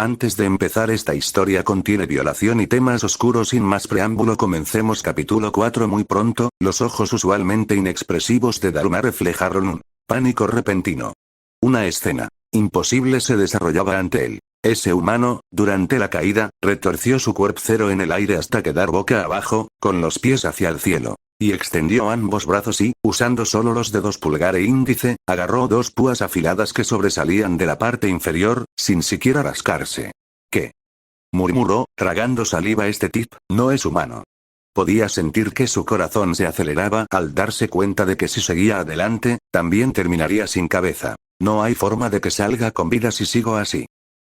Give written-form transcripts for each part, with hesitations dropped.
Antes de empezar, esta historia contiene violación y temas oscuros. Sin más preámbulo, comencemos. Capítulo 4. Muy pronto, los ojos usualmente inexpresivos de Daruma reflejaron un pánico repentino. Una escena imposible se desarrollaba ante él. Ese humano, durante la caída, retorció su cuerpo en el aire hasta quedar boca abajo, con los pies hacia el cielo, y extendió ambos brazos y, usando solo los dedos pulgar e índice, agarró dos púas afiladas que sobresalían de la parte inferior, sin siquiera rascarse. ¿Qué? Murmuró, tragando saliva. Este tip no es humano. Podía sentir que su corazón se aceleraba al darse cuenta de que si seguía adelante, también terminaría sin cabeza. No hay forma de que salga con vida si sigo así.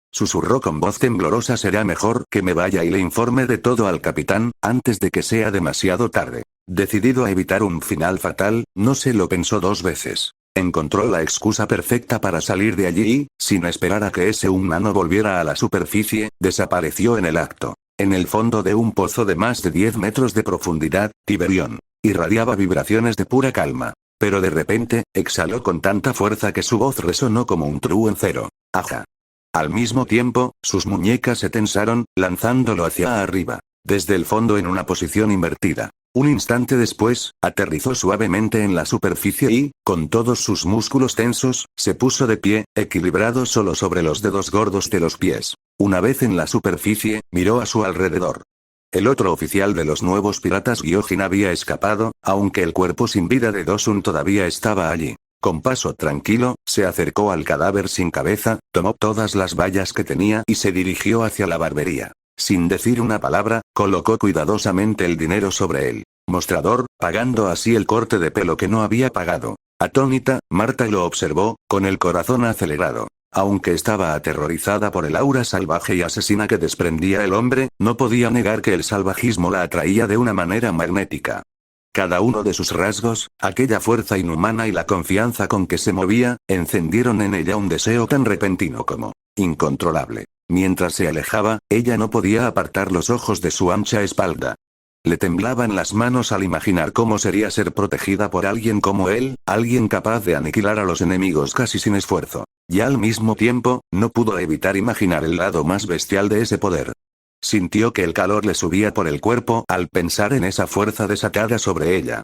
Susurró con voz temblorosa. Será mejor que me vaya y le informe de todo al capitán, antes de que sea demasiado tarde. Decidido a evitar un final fatal, no se lo pensó dos veces. Encontró la excusa perfecta para salir de allí y, sin esperar a que ese humano volviera a la superficie, desapareció en el acto. En el fondo de un pozo de más de 10 metros de profundidad, Tiberión irradiaba vibraciones de pura calma. Pero de repente, exhaló con tanta fuerza que su voz resonó como un truencero. ¡Aja! Al mismo tiempo, sus muñecas se tensaron, lanzándolo hacia arriba. Desde el fondo en una posición invertida. Un instante después, aterrizó suavemente en la superficie y, con todos sus músculos tensos, se puso de pie, equilibrado solo sobre los dedos gordos de los pies. Una vez en la superficie, miró a su alrededor. El otro oficial de los nuevos piratas Gyojin había escapado, aunque el cuerpo sin vida de Dosun todavía estaba allí. Con paso tranquilo, se acercó al cadáver sin cabeza, tomó todas las vallas que tenía y se dirigió hacia la barbería. Sin decir una palabra, colocó cuidadosamente el dinero sobre el mostrador, pagando así el corte de pelo que no había pagado. Atónita, Marta lo observó, con el corazón acelerado. Aunque estaba aterrorizada por el aura salvaje y asesina que desprendía el hombre, no podía negar que el salvajismo la atraía de una manera magnética. Cada uno de sus rasgos, aquella fuerza inhumana y la confianza con que se movía, encendieron en ella un deseo tan repentino como incontrolable. Mientras se alejaba, ella no podía apartar los ojos de su ancha espalda. Le temblaban las manos al imaginar cómo sería ser protegida por alguien como él, alguien capaz de aniquilar a los enemigos casi sin esfuerzo. Y al mismo tiempo, no pudo evitar imaginar el lado más bestial de ese poder. Sintió que el calor le subía por el cuerpo al pensar en esa fuerza desatada sobre ella.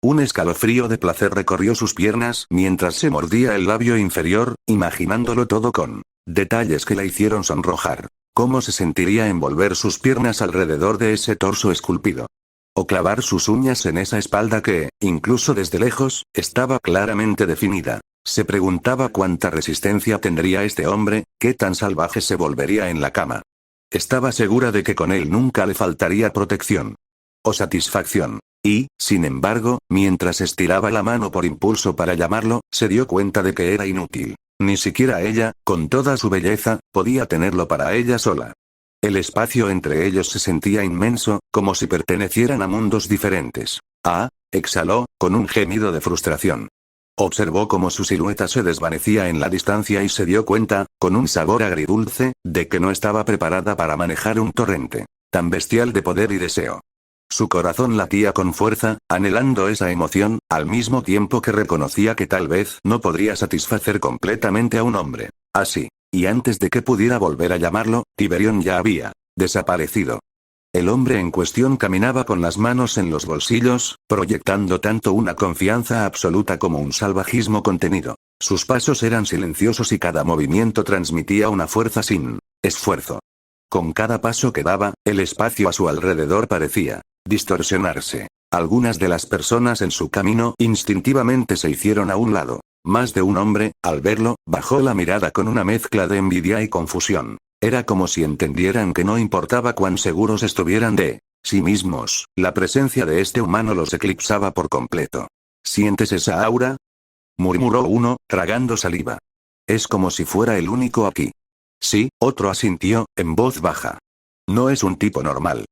Un escalofrío de placer recorrió sus piernas mientras se mordía el labio inferior, imaginándolo todo con detalles que la hicieron sonrojar. ¿Cómo se sentiría envolver sus piernas alrededor de ese torso esculpido? O clavar sus uñas en esa espalda que, incluso desde lejos, estaba claramente definida. Se preguntaba cuánta resistencia tendría este hombre, qué tan salvaje se volvería en la cama. Estaba segura de que con él nunca le faltaría protección o satisfacción. Y, sin embargo, mientras estiraba la mano por impulso para llamarlo, se dio cuenta de que era inútil. Ni siquiera ella, con toda su belleza, podía tenerlo para ella sola. El espacio entre ellos se sentía inmenso, como si pertenecieran a mundos diferentes. Ah, exhaló, con un gemido de frustración. Observó cómo su silueta se desvanecía en la distancia y se dio cuenta, con un sabor agridulce, de que no estaba preparada para manejar un torrente tan bestial de poder y deseo. Su corazón latía con fuerza, anhelando esa emoción, al mismo tiempo que reconocía que tal vez no podría satisfacer completamente a un hombre así. Y antes de que pudiera volver a llamarlo, Tiberión ya había desaparecido. El hombre en cuestión caminaba con las manos en los bolsillos, proyectando tanto una confianza absoluta como un salvajismo contenido. Sus pasos eran silenciosos y cada movimiento transmitía una fuerza sin esfuerzo. Con cada paso que daba, el espacio a su alrededor parecía distorsionarse. Algunas de las personas en su camino instintivamente se hicieron a un lado. Más de un hombre, al verlo, bajó la mirada con una mezcla de envidia y confusión. Era como si entendieran que no importaba cuán seguros estuvieran de sí mismos, la presencia de este humano los eclipsaba por completo. ¿Sientes esa aura?, murmuró uno, tragando saliva. Es como si fuera el único aquí. Sí, otro asintió, en voz baja. No es un tipo normal.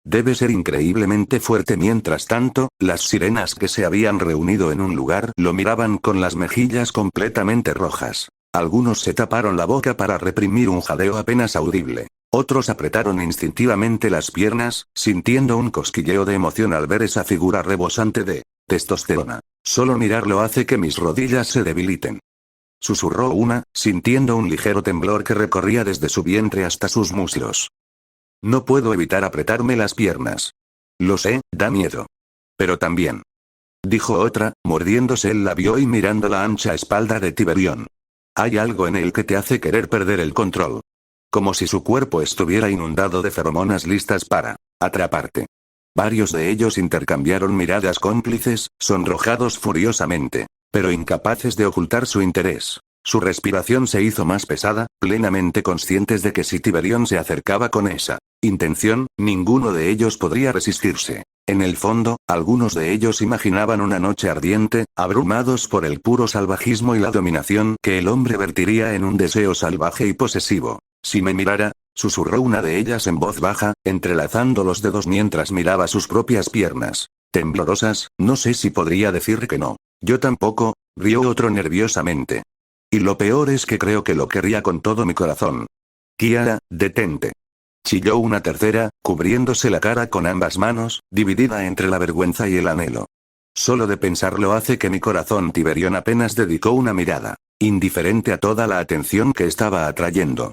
Debe ser increíblemente fuerte. Mientras tanto, las sirenas que se habían reunido en un lugar lo miraban con las mejillas completamente rojas. Algunos se taparon la boca para reprimir un jadeo apenas audible. Otros apretaron instintivamente las piernas, sintiendo un cosquilleo de emoción al ver esa figura rebosante de testosterona. Solo mirarlo hace que mis rodillas se debiliten. susurró una, sintiendo un ligero temblor que recorría desde su vientre hasta sus muslos. No puedo evitar apretarme las piernas. Lo sé, da miedo. Pero también. Dijo otra, mordiéndose el labio y mirando la ancha espalda de Tiberión. Hay algo en él que te hace querer perder el control. Como si su cuerpo estuviera inundado de feromonas listas para atraparte. Varios de ellos intercambiaron miradas cómplices, sonrojados furiosamente, pero incapaces de ocultar su interés. Su respiración se hizo más pesada, plenamente conscientes de que si Tiberión se acercaba con esa intención, ninguno de ellos podría resistirse. En el fondo, algunos de ellos imaginaban una noche ardiente, abrumados por el puro salvajismo y la dominación que el hombre vertiría en un deseo salvaje y posesivo. Si me mirara, susurró una de ellas en voz baja, entrelazando los dedos mientras miraba sus propias piernas. Temblorosas, no sé si podría decir que no. Yo tampoco, rió otro nerviosamente. Y lo peor es que creo que lo querría con todo mi corazón. Kiara, detente. Chilló una tercera, cubriéndose la cara con ambas manos, dividida entre la vergüenza y el anhelo. Solo de pensarlo hace que mi corazón. Tiberión apenas dedicó una mirada, indiferente a toda la atención que estaba atrayendo.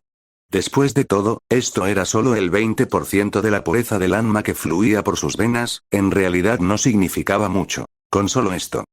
Después de todo, esto era solo el 20% de la pureza del alma que fluía por sus venas, en realidad no significaba mucho. Con solo esto.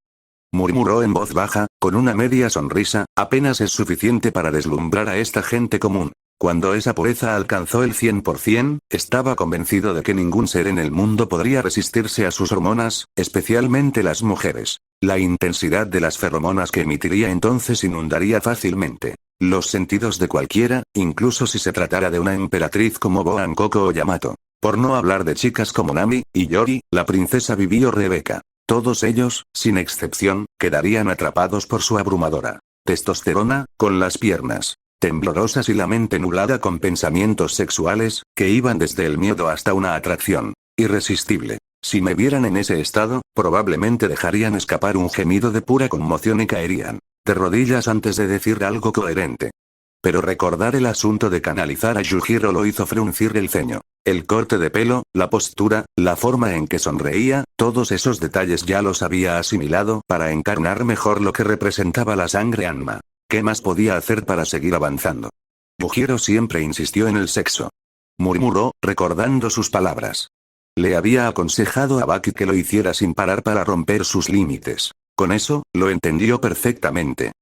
Murmuró en voz baja, con una media sonrisa, apenas es suficiente para deslumbrar a esta gente común. Cuando esa pureza alcanzó el 100%, estaba convencido de que ningún ser en el mundo podría resistirse a sus hormonas, especialmente las mujeres. La intensidad de las feromonas que emitiría entonces inundaría fácilmente los sentidos de cualquiera, incluso si se tratara de una emperatriz como Boan Koko o Yamato. Por no hablar de chicas como Nami, y Yori, la princesa Vivi o Rebeca. Todos ellos, sin excepción, quedarían atrapados por su abrumadora testosterona, con las piernas temblorosas y la mente nublada con pensamientos sexuales, que iban desde el miedo hasta una atracción irresistible. Si me vieran en ese estado, probablemente dejarían escapar un gemido de pura conmoción y caerían de rodillas antes de decir algo coherente. Pero recordar el asunto de canalizar a Yujiro lo hizo fruncir el ceño. El corte de pelo, la postura, la forma en que sonreía, todos esos detalles ya los había asimilado para encarnar mejor lo que representaba la sangre Anma. ¿Qué más podía hacer para seguir avanzando? Yujiro siempre insistió en el sexo. Murmuró, recordando sus palabras. Le había aconsejado a Baki que lo hiciera sin parar para romper sus límites. Con eso, lo entendió perfectamente.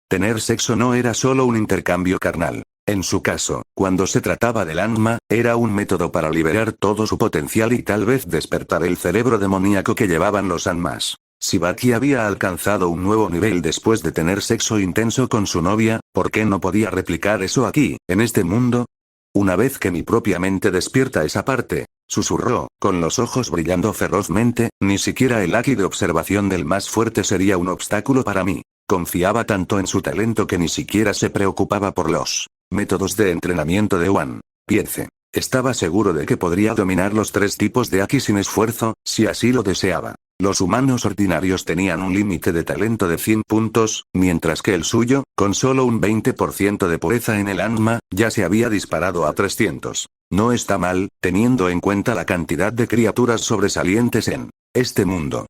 Tener sexo no era solo un intercambio carnal. En su caso, cuando se trataba del Anma, era un método para liberar todo su potencial y tal vez despertar el cerebro demoníaco que llevaban los Anmas. Si Baki había alcanzado un nuevo nivel después de tener sexo intenso con su novia, ¿por qué no podía replicar eso aquí, en este mundo? Una vez que mi propia mente despierta esa parte, susurró, con los ojos brillando ferozmente, ni siquiera el haki de observación del más fuerte sería un obstáculo para mí. Confiaba tanto en su talento que ni siquiera se preocupaba por los métodos de entrenamiento de One Piece. Estaba seguro de que podría dominar los 3 tipos de haki sin esfuerzo, si así lo deseaba. Los humanos ordinarios tenían un límite de talento de 100 puntos, mientras que el suyo, con solo un 20% de pureza en el Anma, ya se había disparado a 300. No está mal, teniendo en cuenta la cantidad de criaturas sobresalientes en este mundo.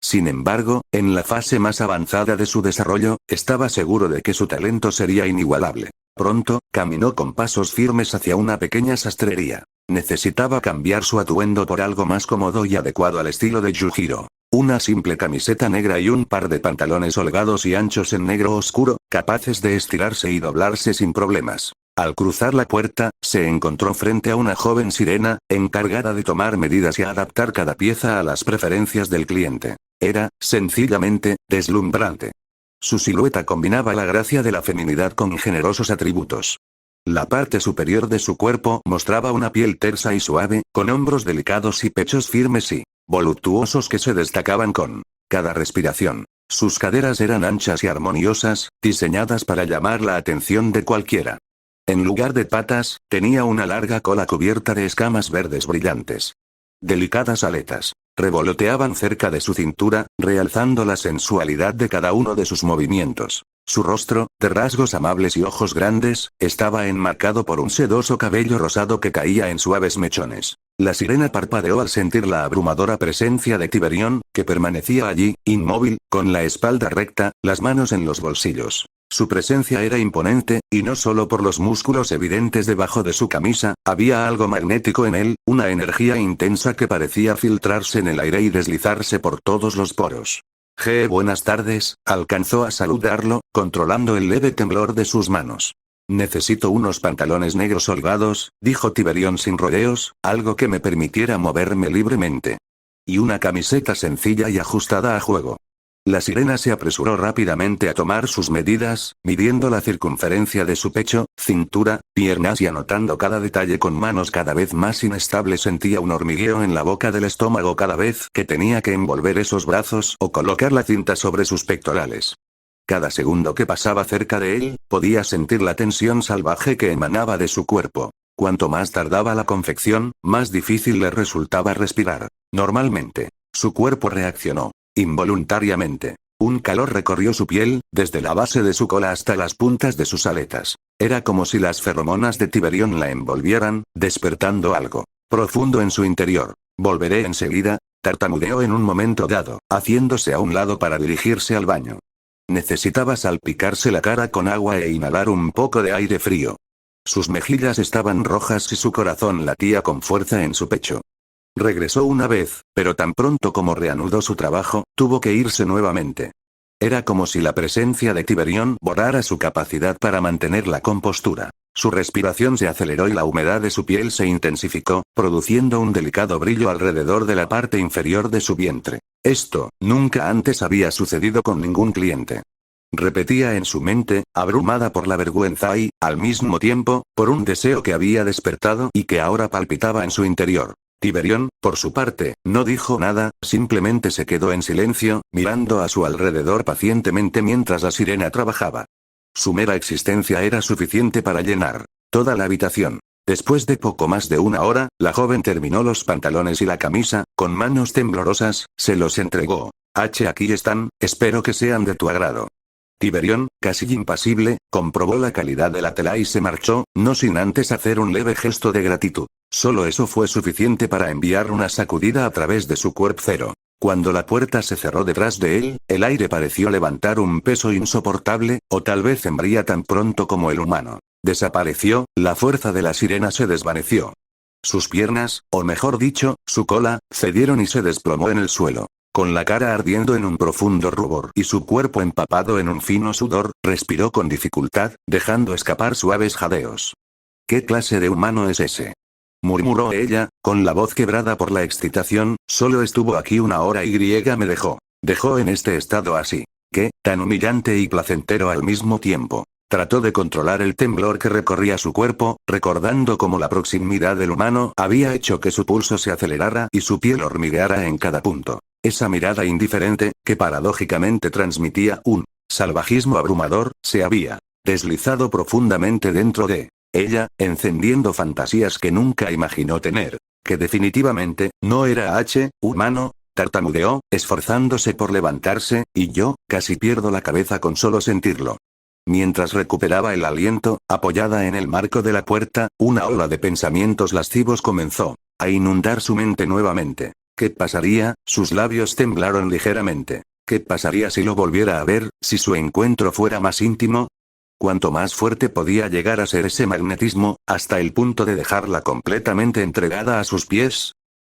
Sin embargo, en la fase más avanzada de su desarrollo, estaba seguro de que su talento sería inigualable. Pronto, caminó con pasos firmes hacia una pequeña sastrería. Necesitaba cambiar su atuendo por algo más cómodo y adecuado al estilo de Yujiro. Una simple camiseta negra y un par de pantalones holgados y anchos en negro oscuro, capaces de estirarse y doblarse sin problemas. Al cruzar la puerta, se encontró frente a una joven sirena, encargada de tomar medidas y adaptar cada pieza a las preferencias del cliente. Era, sencillamente, deslumbrante. Su silueta combinaba la gracia de la feminidad con generosos atributos. La parte superior de su cuerpo mostraba una piel tersa y suave, con hombros delicados y pechos firmes y voluptuosos que se destacaban con cada respiración. Sus caderas eran anchas y armoniosas, diseñadas para llamar la atención de cualquiera. En lugar de patas, tenía una larga cola cubierta de escamas verdes brillantes. Delicadas aletas revoloteaban cerca de su cintura, realzando la sensualidad de cada uno de sus movimientos. Su rostro, de rasgos amables y ojos grandes, estaba enmarcado por un sedoso cabello rosado que caía en suaves mechones. La sirena parpadeó al sentir la abrumadora presencia de Tiberión, que permanecía allí, inmóvil, con la espalda recta, las manos en los bolsillos. Su presencia era imponente, y no solo por los músculos evidentes debajo de su camisa, había algo magnético en él, una energía intensa que parecía filtrarse en el aire y deslizarse por todos los poros. Buenas tardes, alcanzó a saludarlo, controlando el leve temblor de sus manos. Necesito unos pantalones negros holgados, dijo Tiberión sin rodeos, algo que me permitiera moverme libremente. Y una camiseta sencilla y ajustada a juego. La sirena se apresuró rápidamente a tomar sus medidas, midiendo la circunferencia de su pecho, cintura, piernas y anotando cada detalle con manos cada vez más inestables. Sentía un hormigueo en la boca del estómago cada vez que tenía que envolver esos brazos o colocar la cinta sobre sus pectorales. Cada segundo que pasaba cerca de él, podía sentir la tensión salvaje que emanaba de su cuerpo. Cuanto más tardaba la confección, más difícil le resultaba respirar. Normalmente, su cuerpo reaccionó. Involuntariamente. Un calor recorrió su piel, desde la base de su cola hasta las puntas de sus aletas. Era como si las feromonas de Tiberión la envolvieran, despertando algo profundo en su interior. Volveré enseguida, tartamudeó en un momento dado, haciéndose a un lado para dirigirse al baño. Necesitaba salpicarse la cara con agua e inhalar un poco de aire frío. Sus mejillas estaban rojas y su corazón latía con fuerza en su pecho. Regresó una vez, pero tan pronto como reanudó su trabajo, tuvo que irse nuevamente. Era como si la presencia de Tiberión borrara su capacidad para mantener la compostura. Su respiración se aceleró y la humedad de su piel se intensificó, produciendo un delicado brillo alrededor de la parte inferior de su vientre. Esto, nunca antes había sucedido con ningún cliente. Repetía en su mente, abrumada por la vergüenza y, al mismo tiempo, por un deseo que había despertado y que ahora palpitaba en su interior. Tiberión, por su parte, no dijo nada, simplemente se quedó en silencio, mirando a su alrededor pacientemente mientras la sirena trabajaba. Su mera existencia era suficiente para llenar toda la habitación. Después de poco más de una hora, la joven terminó los pantalones y la camisa, con manos temblorosas, se los entregó. Aquí están, espero que sean de tu agrado. Tiberión, casi impasible, comprobó la calidad de la tela y se marchó, no sin antes hacer un leve gesto de gratitud. Solo eso fue suficiente para enviar una sacudida a través de su cuerpo cero. Cuando la puerta se cerró detrás de él, el aire pareció levantar un peso insoportable, o tal vez embría tan pronto como el humano. Desapareció, la fuerza de la sirena se desvaneció. Sus piernas, o mejor dicho, su cola, cedieron y se desplomó en el suelo. Con la cara ardiendo en un profundo rubor y su cuerpo empapado en un fino sudor, respiró con dificultad, dejando escapar suaves jadeos. ¿Qué clase de humano es ese?, murmuró ella, con la voz quebrada por la excitación. Solo estuvo aquí una hora y me dejó en este estado así. ¿Qué? Tan humillante y placentero al mismo tiempo. Trató de controlar el temblor que recorría su cuerpo, recordando cómo la proximidad del humano había hecho que su pulso se acelerara y su piel hormigueara en cada punto. Esa mirada indiferente, que paradójicamente transmitía un salvajismo abrumador, se había deslizado profundamente dentro de ella, encendiendo fantasías que nunca imaginó tener. Que definitivamente, no era humano, tartamudeó, esforzándose por levantarse, y yo, casi pierdo la cabeza con solo sentirlo. Mientras recuperaba el aliento, apoyada en el marco de la puerta, una ola de pensamientos lascivos comenzó a inundar su mente nuevamente. ¿Qué pasaría? Sus labios temblaron ligeramente. ¿Qué pasaría si lo volviera a ver, si su encuentro fuera más íntimo? Cuanto más fuerte podía llegar a ser ese magnetismo, hasta el punto de dejarla completamente entregada a sus pies.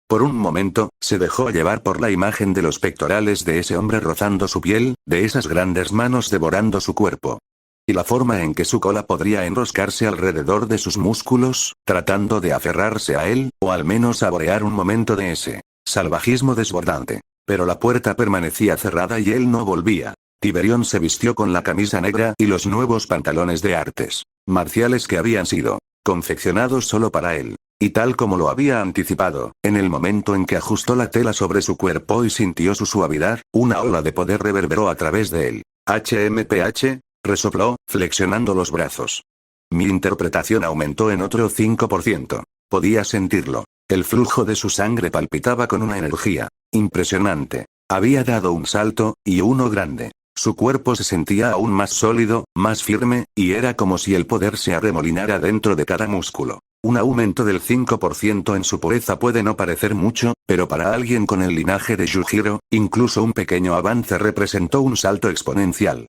Por un momento, se dejó llevar por la imagen de los pectorales de ese hombre rozando su piel, de esas grandes manos devorando su cuerpo. Y la forma en que su cola podría enroscarse alrededor de sus músculos, tratando de aferrarse a él, o al menos saborear un momento de ese salvajismo desbordante. Pero la puerta permanecía cerrada y él no volvía. Tiberión se vistió con la camisa negra y los nuevos pantalones de artes marciales que habían sido confeccionados solo para él. Y tal como lo había anticipado, en el momento en que ajustó la tela sobre su cuerpo y sintió su suavidad, una ola de poder reverberó a través de él. HMPH, resopló, flexionando los brazos. Mi interpretación aumentó en otro 5%. Podía sentirlo. El flujo de su sangre palpitaba con una energía impresionante. Había dado un salto, y uno grande. Su cuerpo se sentía aún más sólido, más firme, y era como si el poder se arremolinara dentro de cada músculo. Un aumento del 5% en su pureza puede no parecer mucho, pero para alguien con el linaje de Yujiro, incluso un pequeño avance representó un salto exponencial.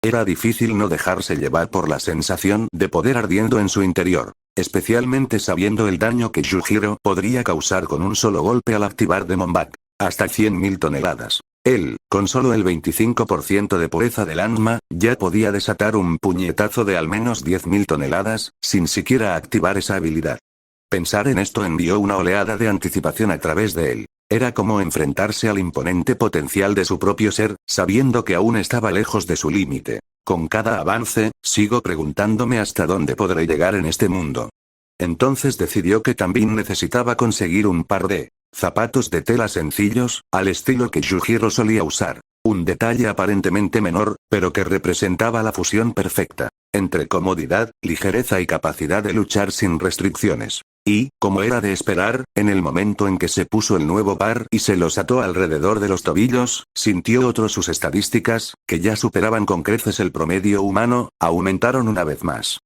Era difícil no dejarse llevar por la sensación de poder ardiendo en su interior, especialmente sabiendo el daño que Yujiro podría causar con un solo golpe al activar Demon Bat. Hasta 100.000 toneladas. Él, con solo el 25% de pureza del alma, ya podía desatar un puñetazo de al menos 10.000 toneladas, sin siquiera activar esa habilidad. Pensar en esto envió una oleada de anticipación a través de él. Era como enfrentarse al imponente potencial de su propio ser, sabiendo que aún estaba lejos de su límite. Con cada avance, sigo preguntándome hasta dónde podré llegar en este mundo. Entonces decidió que también necesitaba conseguir un par de zapatos de tela sencillos, al estilo que Yujiro solía usar. Un detalle aparentemente menor, pero que representaba la fusión perfecta entre comodidad, ligereza y capacidad de luchar sin restricciones. Y, como era de esperar, en el momento en que se puso el nuevo par y se los ató alrededor de los tobillos, sintió sus estadísticas, que ya superaban con creces el promedio humano, aumentaron una vez más.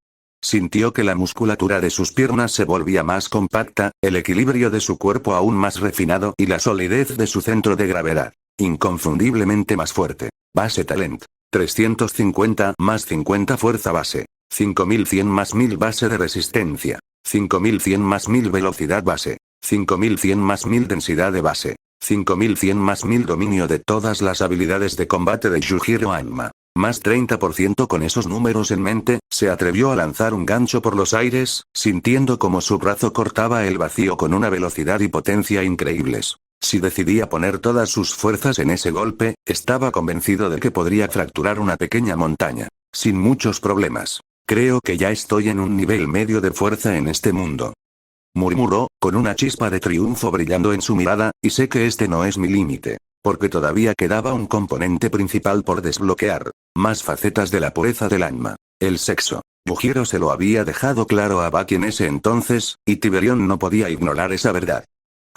Sintió que la musculatura de sus piernas se volvía más compacta, el equilibrio de su cuerpo aún más refinado y la solidez de su centro de gravedad inconfundiblemente más fuerte. Base talent. 350 más 50 fuerza base. 5100 más 1000 base de resistencia. 5100 más 1000 velocidad base. 5100 más 1000 densidad de base. 5100 más 1000 dominio de todas las habilidades de combate de Yujiro Hanma. Más 30%. Con esos números en mente, se atrevió a lanzar un gancho por los aires, sintiendo como su brazo cortaba el vacío con una velocidad y potencia increíbles. Si decidía poner todas sus fuerzas en ese golpe, estaba convencido de que podría fracturar una pequeña montaña. Sin muchos problemas. Creo que ya estoy en un nivel medio de fuerza en este mundo. Murmuró, con una chispa de triunfo brillando en su mirada, y sé que este no es mi límite. Porque todavía quedaba un componente principal por desbloquear. Más facetas de la pureza del alma. El sexo. Yujiro se lo había dejado claro a Baki en ese entonces, y Tiberión no podía ignorar esa verdad.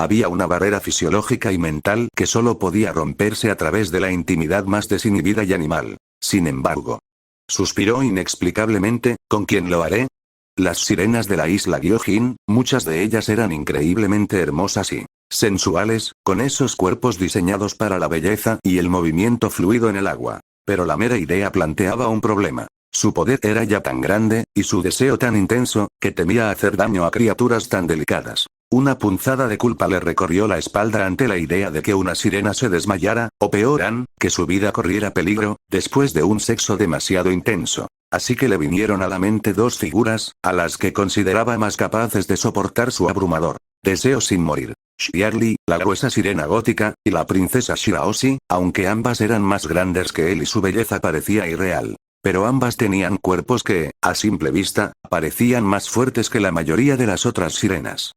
Había una barrera fisiológica y mental que solo podía romperse a través de la intimidad más desinhibida y animal. Sin embargo, suspiró inexplicablemente, ¿con quién lo haré? Las sirenas de la isla Gyojin, muchas de ellas eran increíblemente hermosas y sensuales, con esos cuerpos diseñados para la belleza y el movimiento fluido en el agua. Pero la mera idea planteaba un problema. Su poder era ya tan grande, y su deseo tan intenso, que temía hacer daño a criaturas tan delicadas. Una punzada de culpa le recorrió la espalda ante la idea de que una sirena se desmayara, o peor aún, que su vida corriera peligro, después de un sexo demasiado intenso. Así que le vinieron a la mente dos figuras, a las que consideraba más capaces de soportar su abrumador deseo sin morir. Xiarli, la gruesa sirena gótica, y la princesa Shiraoshi, aunque ambas eran más grandes que él y su belleza parecía irreal. Pero ambas tenían cuerpos que, a simple vista, parecían más fuertes que la mayoría de las otras sirenas.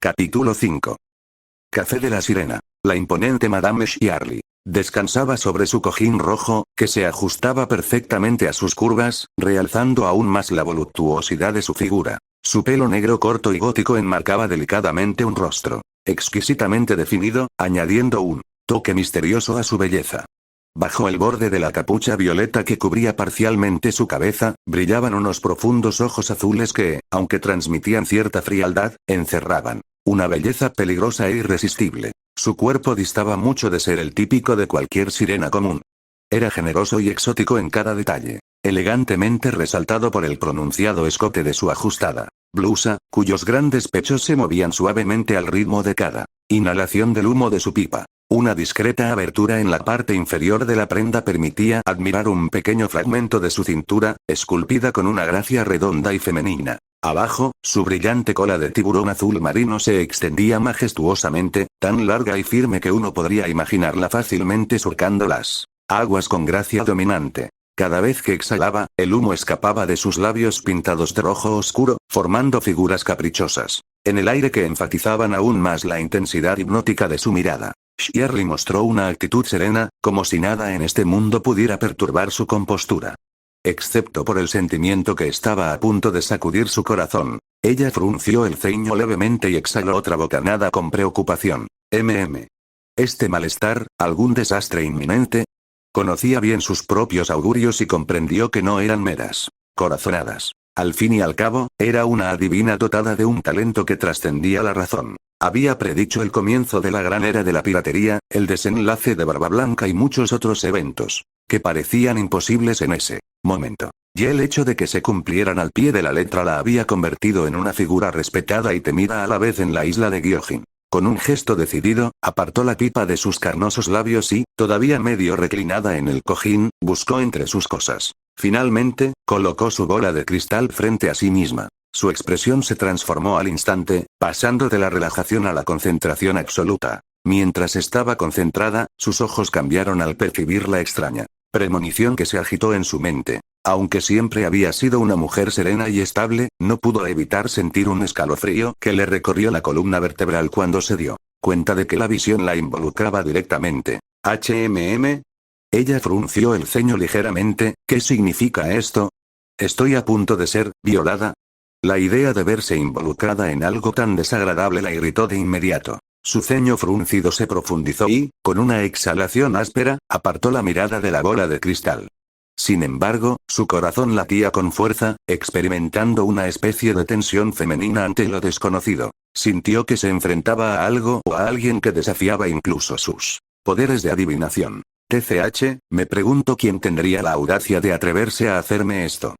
Capítulo 5. Café de la sirena. La imponente Madame Xiarli descansaba sobre su cojín rojo, que se ajustaba perfectamente a sus curvas, realzando aún más la voluptuosidad de su figura. Su pelo negro corto y gótico enmarcaba delicadamente un rostro exquisitamente definido, añadiendo un toque misterioso a su belleza. Bajo el borde de la capucha violeta que cubría parcialmente su cabeza, brillaban unos profundos ojos azules que, aunque transmitían cierta frialdad, encerraban una belleza peligrosa e irresistible. Su cuerpo distaba mucho de ser el típico de cualquier sirena común. Era generoso y exótico en cada detalle, elegantemente resaltado por el pronunciado escote de su ajustada blusa, cuyos grandes pechos se movían suavemente al ritmo de cada inhalación del humo de su pipa. Una discreta abertura en la parte inferior de la prenda permitía admirar un pequeño fragmento de su cintura, esculpida con una gracia redonda y femenina. Abajo, su brillante cola de tiburón azul marino se extendía majestuosamente, tan larga y firme que uno podría imaginarla fácilmente surcando las aguas con gracia dominante. Cada vez que exhalaba, el humo escapaba de sus labios pintados de rojo oscuro, formando figuras caprichosas en el aire que enfatizaban aún más la intensidad hipnótica de su mirada. Xiarli mostró una actitud serena, como si nada en este mundo pudiera perturbar su compostura. Excepto por el sentimiento que estaba a punto de sacudir su corazón. Ella frunció el ceño levemente y exhaló otra bocanada con preocupación. ¿Este malestar, algún desastre inminente? Conocía bien sus propios augurios y comprendió que no eran meras corazonadas. Al fin y al cabo, era una adivina dotada de un talento que trascendía la razón. Había predicho el comienzo de la gran era de la piratería, el desenlace de Barba Blanca y muchos otros eventos que parecían imposibles en ese momento. Y el hecho de que se cumplieran al pie de la letra la había convertido en una figura respetada y temida a la vez en la isla de Gyojin. Con un gesto decidido, apartó la pipa de sus carnosos labios y, todavía medio reclinada en el cojín, buscó entre sus cosas. Finalmente, colocó su bola de cristal frente a sí misma. Su expresión se transformó al instante, pasando de la relajación a la concentración absoluta. Mientras estaba concentrada, sus ojos cambiaron al percibir la extraña premonición que se agitó en su mente. Aunque siempre había sido una mujer serena y estable, no pudo evitar sentir un escalofrío que le recorrió la columna vertebral cuando se dio cuenta de que la visión la involucraba directamente. ¿HMM? Ella frunció el ceño ligeramente. ¿Qué significa esto? ¿Estoy a punto de ser violada? La idea de verse involucrada en algo tan desagradable la irritó de inmediato. Su ceño fruncido se profundizó y, con una exhalación áspera, apartó la mirada de la bola de cristal. Sin embargo, su corazón latía con fuerza, experimentando una especie de tensión femenina ante lo desconocido. Sintió que se enfrentaba a algo o a alguien que desafiaba incluso sus poderes de adivinación. TCH, me pregunto quién tendría la audacia de atreverse a hacerme esto.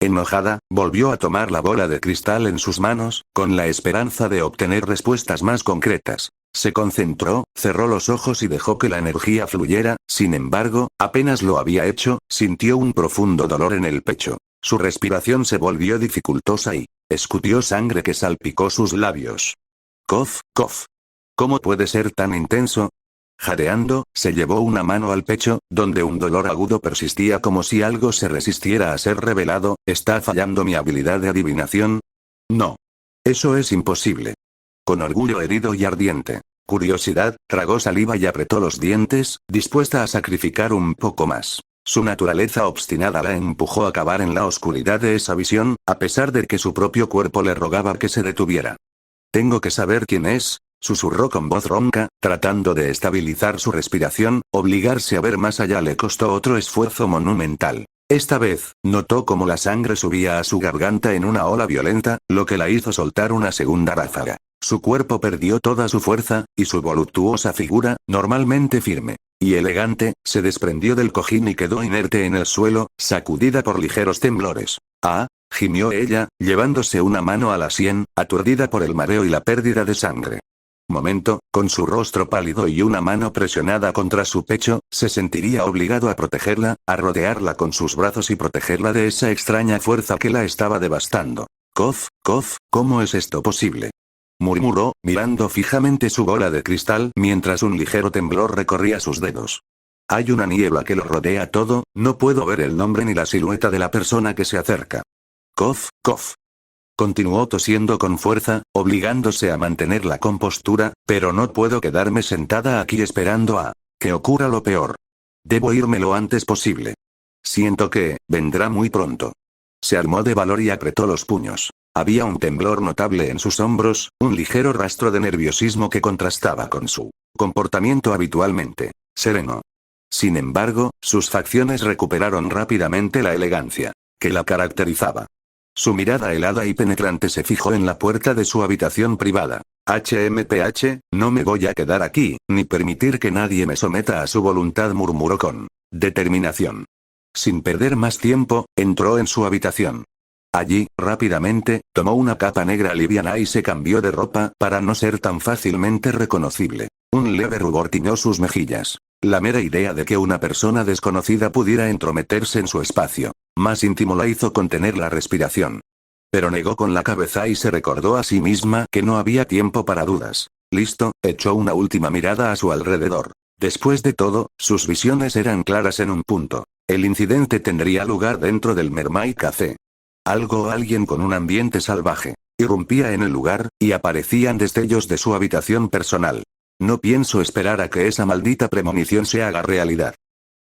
Enojada, volvió a tomar la bola de cristal en sus manos, con la esperanza de obtener respuestas más concretas. Se concentró, cerró los ojos y dejó que la energía fluyera. Sin embargo, apenas lo había hecho, sintió un profundo dolor en el pecho. Su respiración se volvió dificultosa y escutió sangre que salpicó sus labios. Cof, cof. ¿Cómo puede ser tan intenso? Jadeando, se llevó una mano al pecho, donde un dolor agudo persistía como si algo se resistiera a ser revelado. ¿Está fallando mi habilidad de adivinación? No. Eso es imposible. Con orgullo herido y ardiente curiosidad, tragó saliva y apretó los dientes, dispuesta a sacrificar un poco más. Su naturaleza obstinada la empujó a cavar en la oscuridad de esa visión, a pesar de que su propio cuerpo le rogaba que se detuviera. Tengo que saber quién es, susurró con voz ronca, tratando de estabilizar su respiración. Obligarse a ver más allá le costó otro esfuerzo monumental. Esta vez, notó cómo la sangre subía a su garganta en una ola violenta, lo que la hizo soltar una segunda ráfaga. Su cuerpo perdió toda su fuerza, y su voluptuosa figura, normalmente firme y elegante, se desprendió del cojín y quedó inerte en el suelo, sacudida por ligeros temblores. Ah, gimió ella, llevándose una mano a la sien, aturdida por el mareo y la pérdida de sangre. Momento, con su rostro pálido y una mano presionada contra su pecho, se sentiría obligado a protegerla, a rodearla con sus brazos y protegerla de esa extraña fuerza que la estaba devastando. Cof, cof, ¿cómo es esto posible? Murmuró, mirando fijamente su bola de cristal mientras un ligero temblor recorría sus dedos. Hay una niebla que lo rodea todo, no puedo ver el nombre ni la silueta de la persona que se acerca. Cof, cof. Continuó tosiendo con fuerza, obligándose a mantener la compostura, pero no puedo quedarme sentada aquí esperando a que ocurra lo peor. Debo irme lo antes posible. Siento que vendrá muy pronto. Se armó de valor y apretó los puños. Había un temblor notable en sus hombros, un ligero rastro de nerviosismo que contrastaba con su comportamiento habitualmente sereno. Sin embargo, sus facciones recuperaron rápidamente la elegancia que la caracterizaba. Su mirada helada y penetrante se fijó en la puerta de su habitación privada. HMPH, no me voy a quedar aquí, ni permitir que nadie me someta a su voluntad, murmuró con determinación. Sin perder más tiempo, entró en su habitación. Allí, rápidamente, tomó una capa negra liviana y se cambió de ropa para no ser tan fácilmente reconocible. Un leve rubor tiñó sus mejillas. La mera idea de que una persona desconocida pudiera entrometerse en su espacio más íntimo la hizo contener la respiración. Pero negó con la cabeza y se recordó a sí misma que no había tiempo para dudas. Listo, echó una última mirada a su alrededor. Después de todo, sus visiones eran claras en un punto. El incidente tendría lugar dentro del Mermaid Café. Algo o alguien con un ambiente salvaje irrumpía en el lugar, y aparecían destellos de su habitación personal. No pienso esperar a que esa maldita premonición se haga realidad.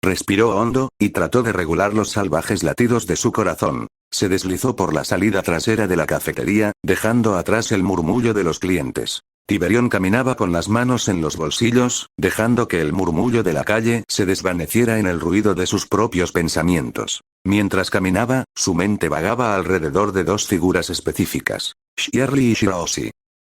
Respiró hondo, y trató de regular los salvajes latidos de su corazón. Se deslizó por la salida trasera de la cafetería, dejando atrás el murmullo de los clientes. Tiberión caminaba con las manos en los bolsillos, dejando que el murmullo de la calle se desvaneciera en el ruido de sus propios pensamientos. Mientras caminaba, su mente vagaba alrededor de dos figuras específicas: Shirley y Shiroshi.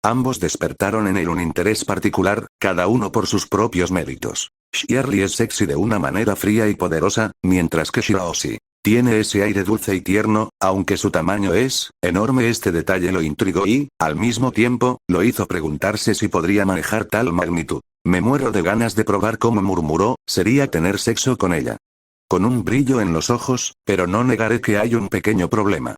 Ambos despertaron en él un interés particular, cada uno por sus propios méritos. Xiarli es sexy de una manera fría y poderosa, mientras que Shiraoshi tiene ese aire dulce y tierno, aunque su tamaño es enorme. Este detalle lo intrigó y, al mismo tiempo, lo hizo preguntarse si podría manejar tal magnitud. Me muero de ganas de probar cómo, murmuró, sería tener sexo con ella. Con un brillo en los ojos, pero no negaré que hay un pequeño problema.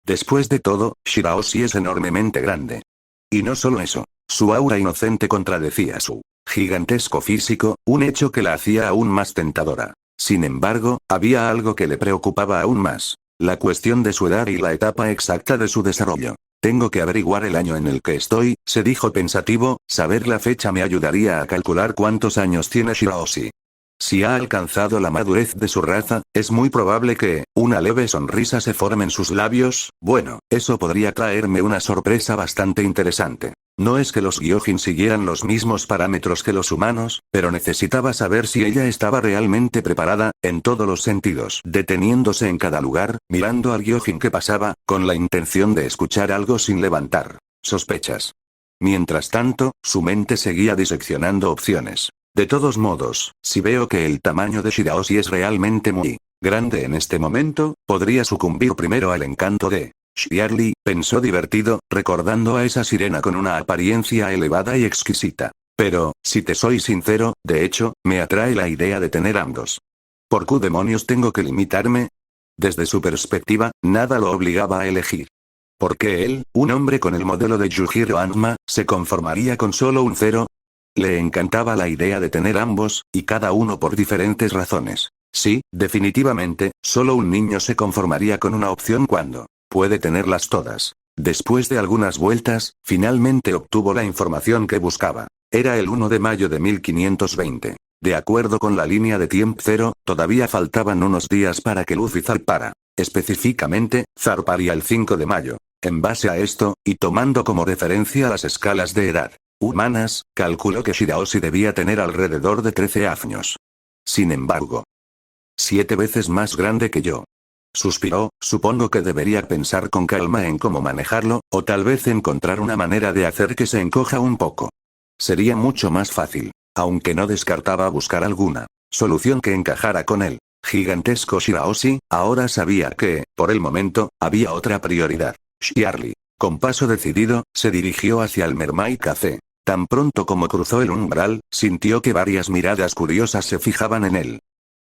Después de todo, Shiraoshi es enormemente grande. Y no solo eso, su aura inocente contradecía su gigantesco físico, un hecho que la hacía aún más tentadora. Sin embargo, había algo que le preocupaba aún más. La cuestión de su edad y la etapa exacta de su desarrollo. Tengo que averiguar el año en el que estoy, se dijo pensativo, saber la fecha me ayudaría a calcular cuántos años tiene Shiraoshi. Si ha alcanzado la madurez de su raza, es muy probable que, una leve sonrisa se forme en sus labios. Bueno, eso podría traerme una sorpresa bastante interesante. No es que los Gyojin siguieran los mismos parámetros que los humanos, pero necesitaba saber si ella estaba realmente preparada, en todos los sentidos. Deteniéndose en cada lugar, mirando al Gyojin que pasaba, con la intención de escuchar algo sin levantar sospechas. Mientras tanto, su mente seguía diseccionando opciones. De todos modos, si veo que el tamaño de Shiraoshi es realmente muy grande en este momento, podría sucumbir primero al encanto de Xiarli, pensó divertido, recordando a esa sirena con una apariencia elevada y exquisita. Pero, si te soy sincero, de hecho, me atrae la idea de tener ambos. ¿Por qué demonios tengo que limitarme? Desde su perspectiva, nada lo obligaba a elegir. ¿Por qué él, un hombre con el modelo de Yujiro Hanma, se conformaría con solo un cero? Le encantaba la idea de tener ambos, y cada uno por diferentes razones. Sí, definitivamente, solo un niño se conformaría con una opción cuando puede tenerlas todas. Después de algunas vueltas, finalmente obtuvo la información que buscaba. Era el 1 de mayo de 1520. De acuerdo con la línea de tiempo cero, todavía faltaban unos días para que Luffy zarpara. Específicamente, zarparía el 5 de mayo. En base a esto, y tomando como referencia las escalas de edad humanas, calculó que Shiraoshi debía tener alrededor de 13 años. Sin embargo, 7 veces más grande que yo. Suspiró, supongo que debería pensar con calma en cómo manejarlo, o tal vez encontrar una manera de hacer que se encoja un poco. Sería mucho más fácil, aunque no descartaba buscar alguna solución que encajara con él. Gigantesco Shiraoshi, ahora sabía que, por el momento, había otra prioridad. Xiarli. Con paso decidido, se dirigió hacia el Mermaid Café. Tan pronto como cruzó el umbral, sintió que varias miradas curiosas se fijaban en él.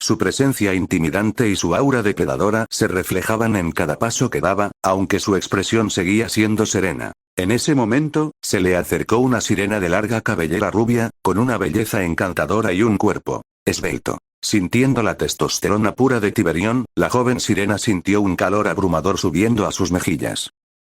Su presencia intimidante y su aura depredadora se reflejaban en cada paso que daba, aunque su expresión seguía siendo serena. En ese momento, se le acercó una sirena de larga cabellera rubia, con una belleza encantadora y un cuerpo esbelto. Sintiendo la testosterona pura de Tiberión, la joven sirena sintió un calor abrumador subiendo a sus mejillas.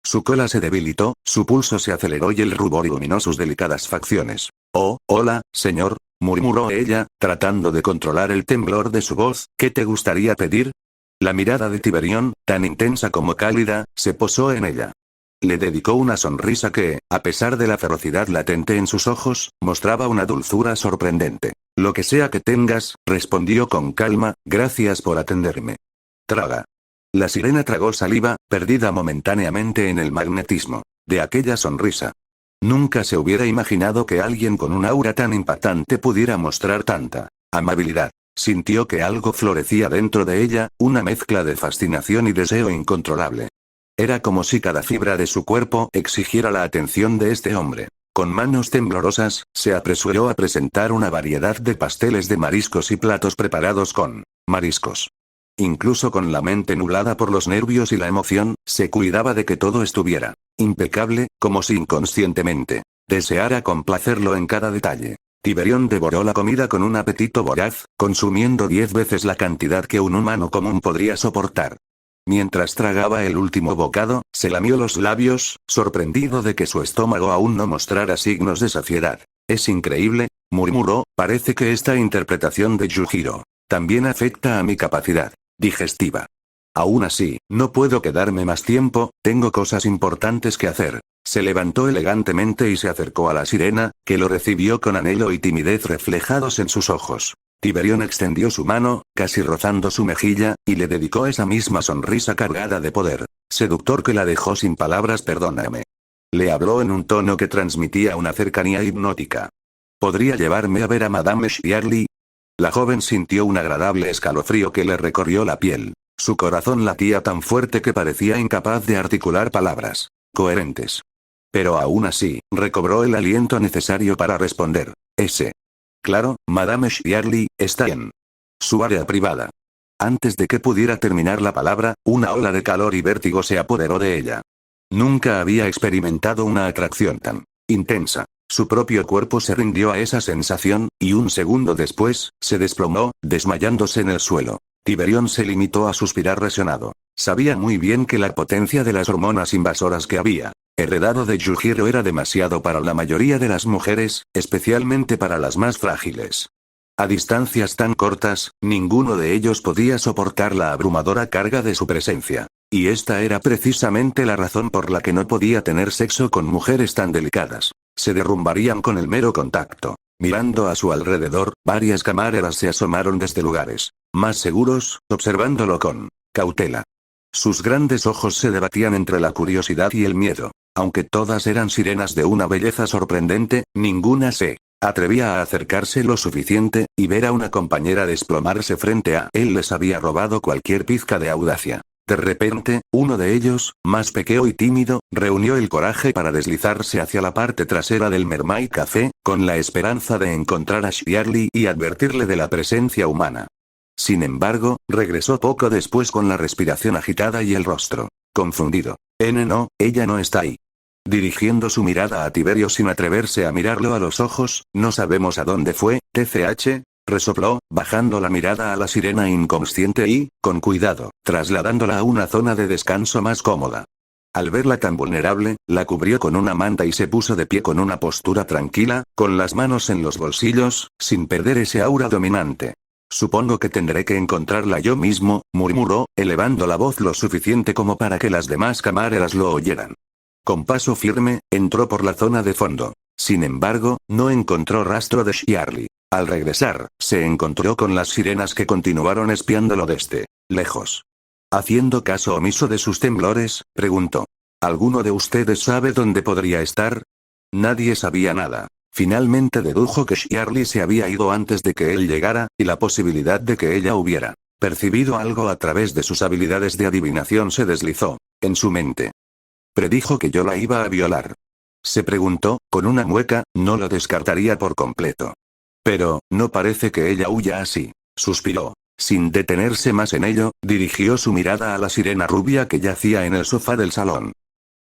Su cola se debilitó, su pulso se aceleró y el rubor iluminó sus delicadas facciones. Oh, hola, señor, murmuró ella, tratando de controlar el temblor de su voz. ¿Qué te gustaría pedir? La mirada de Tiberión, tan intensa como cálida, se posó en ella. Le dedicó una sonrisa que, a pesar de la ferocidad latente en sus ojos, mostraba una dulzura sorprendente. Lo que sea que tengas, respondió con calma, gracias por atenderme. Traga. La sirena tragó saliva, perdida momentáneamente en el magnetismo de aquella sonrisa. Nunca se hubiera imaginado que alguien con un aura tan impactante pudiera mostrar tanta amabilidad. Sintió que algo florecía dentro de ella, una mezcla de fascinación y deseo incontrolable. Era como si cada fibra de su cuerpo exigiera la atención de este hombre. Con manos temblorosas, se apresuró a presentar una variedad de pasteles de mariscos y platos preparados con mariscos. Incluso con la mente nublada por los nervios y la emoción, se cuidaba de que todo estuviera impecable, como si inconscientemente deseara complacerlo en cada detalle. Tiberión devoró la comida con un apetito voraz, consumiendo 10 veces la cantidad que un humano común podría soportar. Mientras tragaba el último bocado, se lamió los labios, sorprendido de que su estómago aún no mostrara signos de saciedad. Es increíble, murmuró, parece que esta interpretación de Yujiro también afecta a mi capacidad digestiva. Aún así, no puedo quedarme más tiempo, tengo cosas importantes que hacer. Se levantó elegantemente y se acercó a la sirena, que lo recibió con anhelo y timidez reflejados en sus ojos. Tiberión extendió su mano, casi rozando su mejilla, y le dedicó esa misma sonrisa cargada de poder seductor que la dejó sin palabras. Perdóname. Le habló en un tono que transmitía una cercanía hipnótica. ¿Podría llevarme a ver a Madame Xiarli? La joven sintió un agradable escalofrío que le recorrió la piel. Su corazón latía tan fuerte que parecía incapaz de articular palabras coherentes. Pero aún así, recobró el aliento necesario para responder. Claro, Madame Shirley, está en su área privada. Antes de que pudiera terminar la palabra, una ola de calor y vértigo se apoderó de ella. Nunca había experimentado una atracción tan intensa. Su propio cuerpo se rindió a esa sensación, y un segundo después, se desplomó, desmayándose en el suelo. Tiberión se limitó a suspirar resignado. Sabía muy bien que la potencia de las hormonas invasoras que había heredado de Yujiro era demasiado para la mayoría de las mujeres, especialmente para las más frágiles. A distancias tan cortas, ninguno de ellos podía soportar la abrumadora carga de su presencia. Y esta era precisamente la razón por la que no podía tener sexo con mujeres tan delicadas. Se derrumbarían con el mero contacto. Mirando a su alrededor, varias camareras se asomaron desde lugares más seguros, observándolo con cautela. Sus grandes ojos se debatían entre la curiosidad y el miedo. Aunque todas eran sirenas de una belleza sorprendente, ninguna se atrevía a acercarse lo suficiente, y ver a una compañera desplomarse frente a él les había robado cualquier pizca de audacia. De repente, uno de ellos, más pequeño y tímido, reunió el coraje para deslizarse hacia la parte trasera del Mermaid Café, con la esperanza de encontrar a Shirley y advertirle de la presencia humana. Sin embargo, regresó poco después con la respiración agitada y el rostro confundido. No, ella no está ahí. Dirigiendo su mirada a Tiberio sin atreverse a mirarlo a los ojos, no sabemos a dónde fue, TCH, resopló, bajando la mirada a la sirena inconsciente y, con cuidado, trasladándola a una zona de descanso más cómoda. Al verla tan vulnerable, la cubrió con una manta y se puso de pie con una postura tranquila, con las manos en los bolsillos, sin perder ese aura dominante. Supongo que tendré que encontrarla yo mismo, murmuró, elevando la voz lo suficiente como para que las demás camareras lo oyeran. Con paso firme, entró por la zona de fondo. Sin embargo, no encontró rastro de Shirley. Al regresar, se encontró con las sirenas que continuaron espiándolo desde lejos. Haciendo caso omiso de sus temblores, preguntó. ¿Alguno de ustedes sabe dónde podría estar? Nadie sabía nada. Finalmente dedujo que Shirley se había ido antes de que él llegara, y la posibilidad de que ella hubiera percibido algo a través de sus habilidades de adivinación se deslizó en su mente. Predijo que yo la iba a violar. Se preguntó, con una mueca, no lo descartaría por completo. Pero, no parece que ella huya así. Suspiró. Sin detenerse más en ello, dirigió su mirada a la sirena rubia que yacía en el sofá del salón.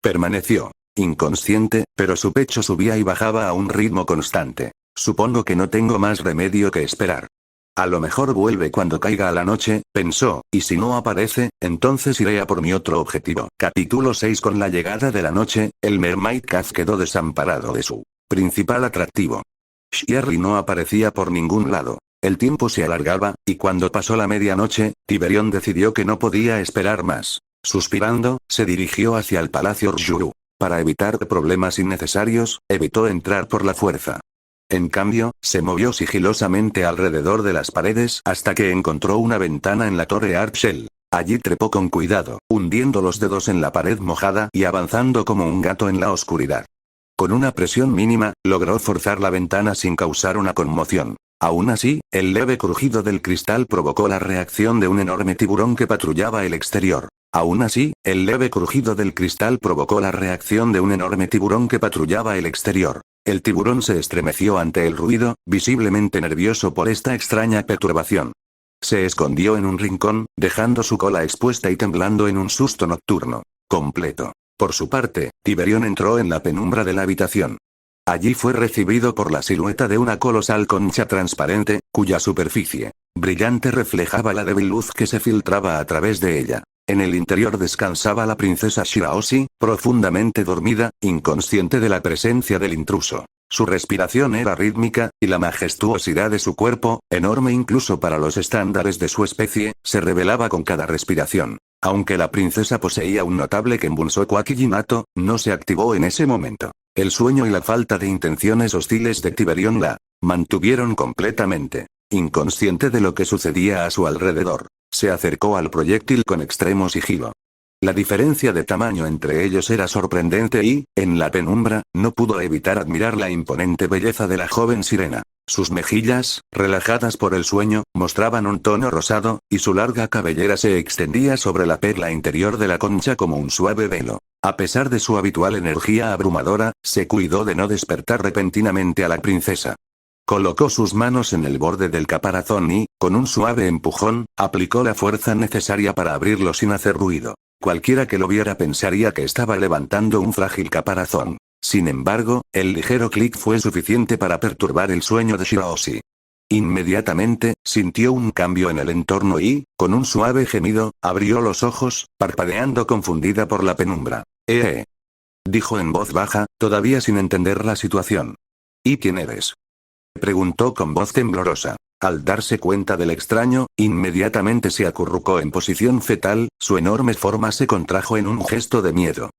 Permaneció inconsciente, pero su pecho subía y bajaba a un ritmo constante. Supongo que no tengo más remedio que esperar. A lo mejor vuelve cuando caiga la noche, pensó, y si no aparece, entonces iré a por mi otro objetivo. Capítulo 6. Con la llegada de la noche, el Mermaid Café quedó desamparado de su principal atractivo. Shirley no aparecía por ningún lado. El tiempo se alargaba, y cuando pasó la medianoche, Tiberión decidió que no podía esperar más. Suspirando, se dirigió hacia el Palacio Ryuru. Para evitar problemas innecesarios, evitó entrar por la fuerza. En cambio, se movió sigilosamente alrededor de las paredes hasta que encontró una ventana en la torre Archel. Allí trepó con cuidado, hundiendo los dedos en la pared mojada y avanzando como un gato en la oscuridad. Con una presión mínima, logró forzar la ventana sin causar una conmoción. Aún así, el leve crujido del cristal provocó la reacción de un enorme tiburón que patrullaba el exterior. Aún así, el leve crujido del cristal provocó la reacción de un enorme tiburón que patrullaba el exterior. El tiburón se estremeció ante el ruido, visiblemente nervioso por esta extraña perturbación. Se escondió en un rincón, dejando su cola expuesta y temblando en un susto nocturno completo. Por su parte, Tiberión entró en la penumbra de la habitación. Allí fue recibido por la silueta de una colosal concha transparente, cuya superficie brillante reflejaba la débil luz que se filtraba a través de ella. En el interior descansaba la princesa Shiraoshi, profundamente dormida, inconsciente de la presencia del intruso. Su respiración era rítmica, y la majestuosidad de su cuerpo, enorme incluso para los estándares de su especie, se revelaba con cada respiración. Aunque la princesa poseía un notable Kenbunso Kwakijinato, no se activó en ese momento. El sueño y la falta de intenciones hostiles de Tiberión la mantuvieron completamente inconsciente de lo que sucedía a su alrededor. Se acercó al proyectil con extremo sigilo. La diferencia de tamaño entre ellos era sorprendente y, en la penumbra, no pudo evitar admirar la imponente belleza de la joven sirena. Sus mejillas, relajadas por el sueño, mostraban un tono rosado, y su larga cabellera se extendía sobre la perla interior de la concha como un suave velo. A pesar de su habitual energía abrumadora, se cuidó de no despertar repentinamente a la princesa. Colocó sus manos en el borde del caparazón y, con un suave empujón, aplicó la fuerza necesaria para abrirlo sin hacer ruido. Cualquiera que lo viera pensaría que estaba levantando un frágil caparazón. Sin embargo, el ligero clic fue suficiente para perturbar el sueño de Shirahoshi. Inmediatamente, sintió un cambio en el entorno y, con un suave gemido, abrió los ojos, parpadeando confundida por la penumbra. Dijo en voz baja, todavía sin entender la situación. ¿Y quién eres? Preguntó con voz temblorosa. Al darse cuenta del extraño, inmediatamente se acurrucó en posición fetal, su enorme forma se contrajo en un gesto de miedo.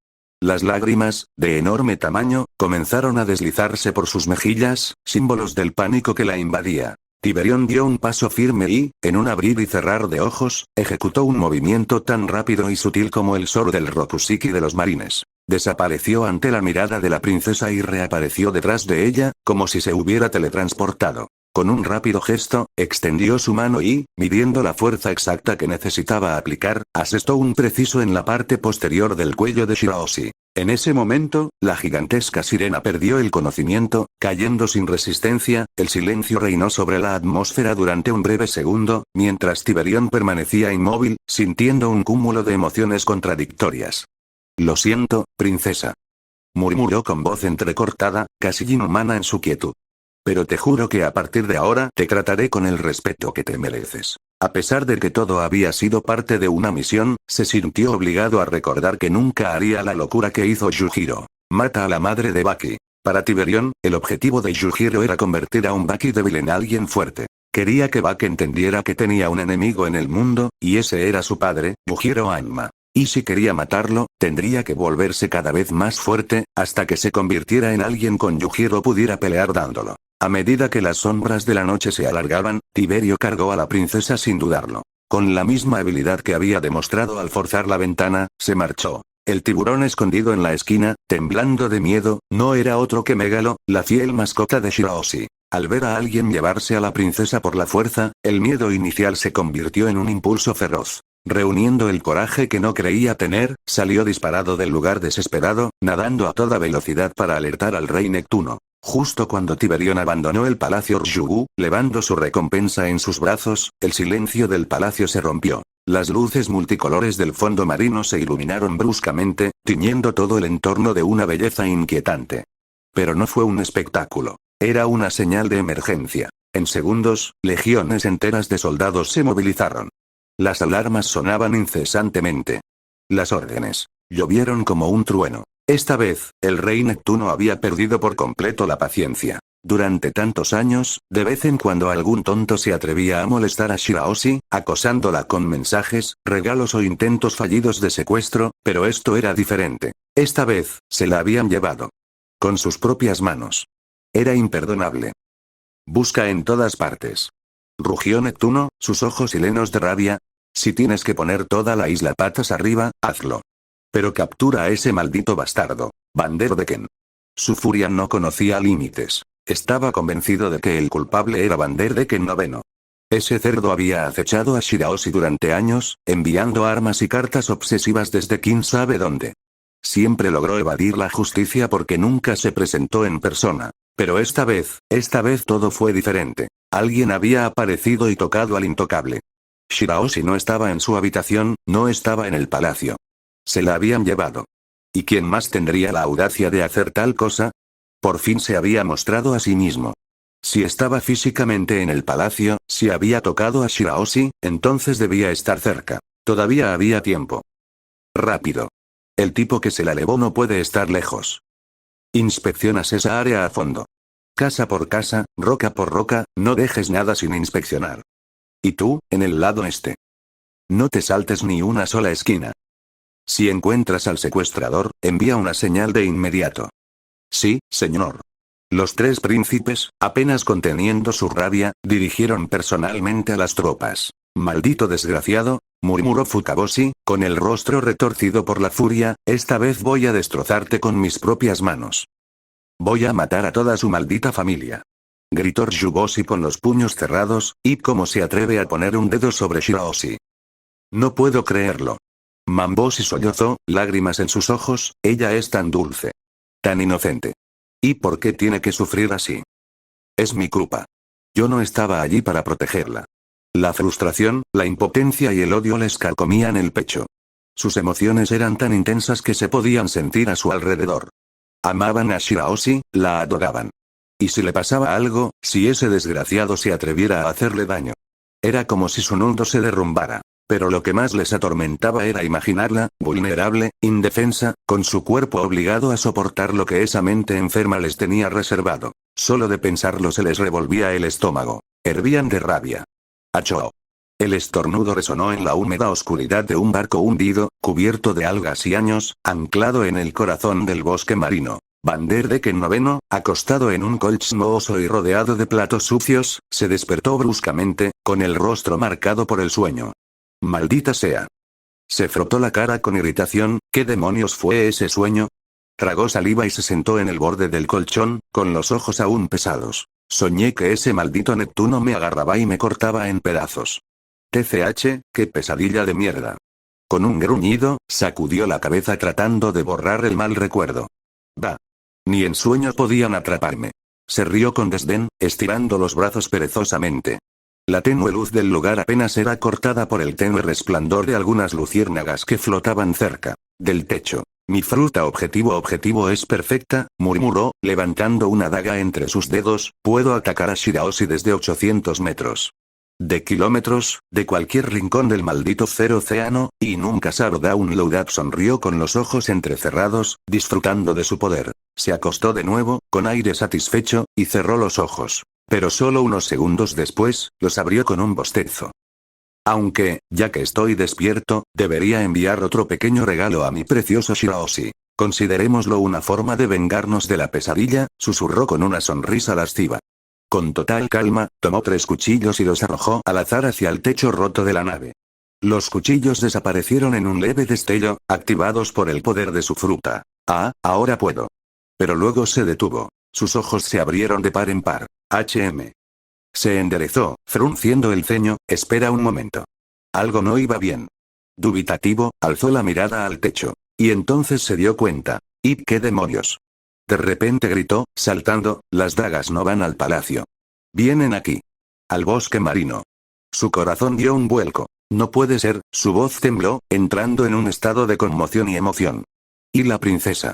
Las lágrimas, de enorme tamaño, comenzaron a deslizarse por sus mejillas, símbolos del pánico que la invadía. Tiberión dio un paso firme y, en un abrir y cerrar de ojos, ejecutó un movimiento tan rápido y sutil como el Zoro del Rokuseki de los marines. Desapareció ante la mirada de la princesa y reapareció detrás de ella, como si se hubiera teletransportado. Con un rápido gesto, extendió su mano y, midiendo la fuerza exacta que necesitaba aplicar, asestó un preciso en la parte posterior del cuello de Shirahoshi. En ese momento, la gigantesca sirena perdió el conocimiento, cayendo sin resistencia. El silencio reinó sobre la atmósfera durante un breve segundo, mientras Tiberión permanecía inmóvil, sintiendo un cúmulo de emociones contradictorias. Lo siento, princesa. Murmuró con voz entrecortada, casi inhumana en su quietud. Pero te juro que a partir de ahora te trataré con el respeto que te mereces. A pesar de que todo había sido parte de una misión, se sintió obligado a recordar que nunca haría la locura que hizo Yujiro. Mata a la madre de Baki. Para Tiberión, el objetivo de Yujiro era convertir a un Baki débil en alguien fuerte. Quería que Baki entendiera que tenía un enemigo en el mundo, y ese era su padre, Yujiro Hanma. Y si quería matarlo, tendría que volverse cada vez más fuerte, hasta que se convirtiera en alguien con Yujiro pudiera pelear dándolo. A medida que las sombras de la noche se alargaban, Tiberio cargó a la princesa sin dudarlo. Con la misma habilidad que había demostrado al forzar la ventana, se marchó. El tiburón escondido en la esquina, temblando de miedo, no era otro que Megalo, la fiel mascota de Shirahoshi. Al ver a alguien llevarse a la princesa por la fuerza, el miedo inicial se convirtió en un impulso feroz. Reuniendo el coraje que no creía tener, salió disparado del lugar desesperado, nadando a toda velocidad para alertar al rey Neptuno. Justo cuando Tiberión abandonó el palacio Ryugu, levando su recompensa en sus brazos, el silencio del palacio se rompió. Las luces multicolores del fondo marino se iluminaron bruscamente, tiñendo todo el entorno de una belleza inquietante. Pero no fue un espectáculo. Era una señal de emergencia. En segundos, legiones enteras de soldados se movilizaron. Las alarmas sonaban incesantemente. Las órdenes llovieron como un trueno. Esta vez, el rey Neptuno había perdido por completo la paciencia. Durante tantos años, de vez en cuando algún tonto se atrevía a molestar a Shirahoshi, acosándola con mensajes, regalos o intentos fallidos de secuestro, pero esto era diferente. Esta vez, se la habían llevado. Con sus propias manos. Era imperdonable. Busca en todas partes. Rugió Neptuno, sus ojos hilenos de rabia. Si tienes que poner toda la isla patas arriba, hazlo. Pero captura a ese maldito bastardo, Vanderdecken. Su furia no conocía límites. Estaba convencido de que el culpable era Vanderdecken IX. Ese cerdo había acechado a Shirahoshi durante años, enviando armas y cartas obsesivas desde quién sabe dónde. Siempre logró evadir la justicia porque nunca se presentó en persona. Pero esta vez todo fue diferente. Alguien había aparecido y tocado al intocable. Shirahoshi no estaba en su habitación, no estaba en el palacio. Se la habían llevado. ¿Y quién más tendría la audacia de hacer tal cosa? Por fin se había mostrado a sí mismo. Si estaba físicamente en el palacio, si había tocado a Shirahoshi, entonces debía estar cerca. Todavía había tiempo. Rápido. El tipo que se la llevó no puede estar lejos. Inspeccionas esa área a fondo. Casa por casa, roca por roca, no dejes nada sin inspeccionar. Y tú, en el lado este. No te saltes ni una sola esquina. Si encuentras al secuestrador, envía una señal de inmediato. Sí, señor. Los tres príncipes, apenas conteniendo su rabia, dirigieron personalmente a las tropas. Maldito desgraciado, murmuró Fukaboshi, con el rostro retorcido por la furia, esta vez voy a destrozarte con mis propias manos. Voy a matar a toda su maldita familia. Gritó Ryuboshi con los puños cerrados, y cómo se atreve a poner un dedo sobre Shiraoshi. No puedo creerlo. Mamboshi sollozó, lágrimas en sus ojos, ella es tan dulce. Tan inocente. ¿Y por qué tiene que sufrir así? Es mi culpa. Yo no estaba allí para protegerla. La frustración, la impotencia y el odio les carcomían el pecho. Sus emociones eran tan intensas que se podían sentir a su alrededor. Amaban a Shiraoshi, la adoraban. Y si le pasaba algo, si ese desgraciado se atreviera a hacerle daño. Era como si su mundo se derrumbara. Pero lo que más les atormentaba era imaginarla, vulnerable, indefensa, con su cuerpo obligado a soportar lo que esa mente enferma les tenía reservado. Solo de pensarlo se les revolvía el estómago. Hervían de rabia. ¡Achoo! El estornudo resonó en la húmeda oscuridad de un barco hundido, cubierto de algas y años, anclado en el corazón del bosque marino. Van der Decken noveno, acostado en un colchón mohoso y rodeado de platos sucios, se despertó bruscamente, con el rostro marcado por el sueño. Maldita sea. Se frotó la cara con irritación. ¿Qué demonios fue ese sueño? Tragó saliva y se sentó en el borde del colchón, con los ojos aún pesados. Soñé que ese maldito Neptuno me agarraba y me cortaba en pedazos. TCH, qué pesadilla de mierda. Con un gruñido, sacudió la cabeza tratando de borrar el mal recuerdo. Bah. Ni en sueños podían atraparme. Se rió con desdén, estirando los brazos perezosamente. La tenue luz del lugar apenas era cortada por el tenue resplandor de algunas luciérnagas que flotaban cerca del techo. Mi fruta objetivo es perfecta, murmuró, levantando una daga entre sus dedos. Puedo atacar a Shiraoshi desde 800 metros. De kilómetros, de cualquier rincón del maldito cero océano, y nunca Download sonrió con los ojos entrecerrados, disfrutando de su poder. Se acostó de nuevo, con aire satisfecho, y cerró los ojos. Pero solo unos segundos después, los abrió con un bostezo. Aunque, ya que estoy despierto, debería enviar otro pequeño regalo a mi precioso Shiraoshi. Considerémoslo una forma de vengarnos de la pesadilla, susurró con una sonrisa lasciva. Con total calma, tomó 3 cuchillos y los arrojó al azar hacia el techo roto de la nave. Los cuchillos desaparecieron en un leve destello, activados por el poder de su fruta. Ah, ahora puedo. Pero luego se detuvo. Sus ojos se abrieron de par en par. Se enderezó, frunciendo el ceño. Espera un momento. Algo no iba bien. Dubitativo, alzó la mirada al techo. Y entonces se dio cuenta. ¿Y qué demonios? De repente gritó, saltando, las dagas no van al palacio. Vienen aquí. Al bosque marino. Su corazón dio un vuelco. No puede ser, su voz tembló, entrando en un estado de conmoción y emoción. ¿Y la princesa?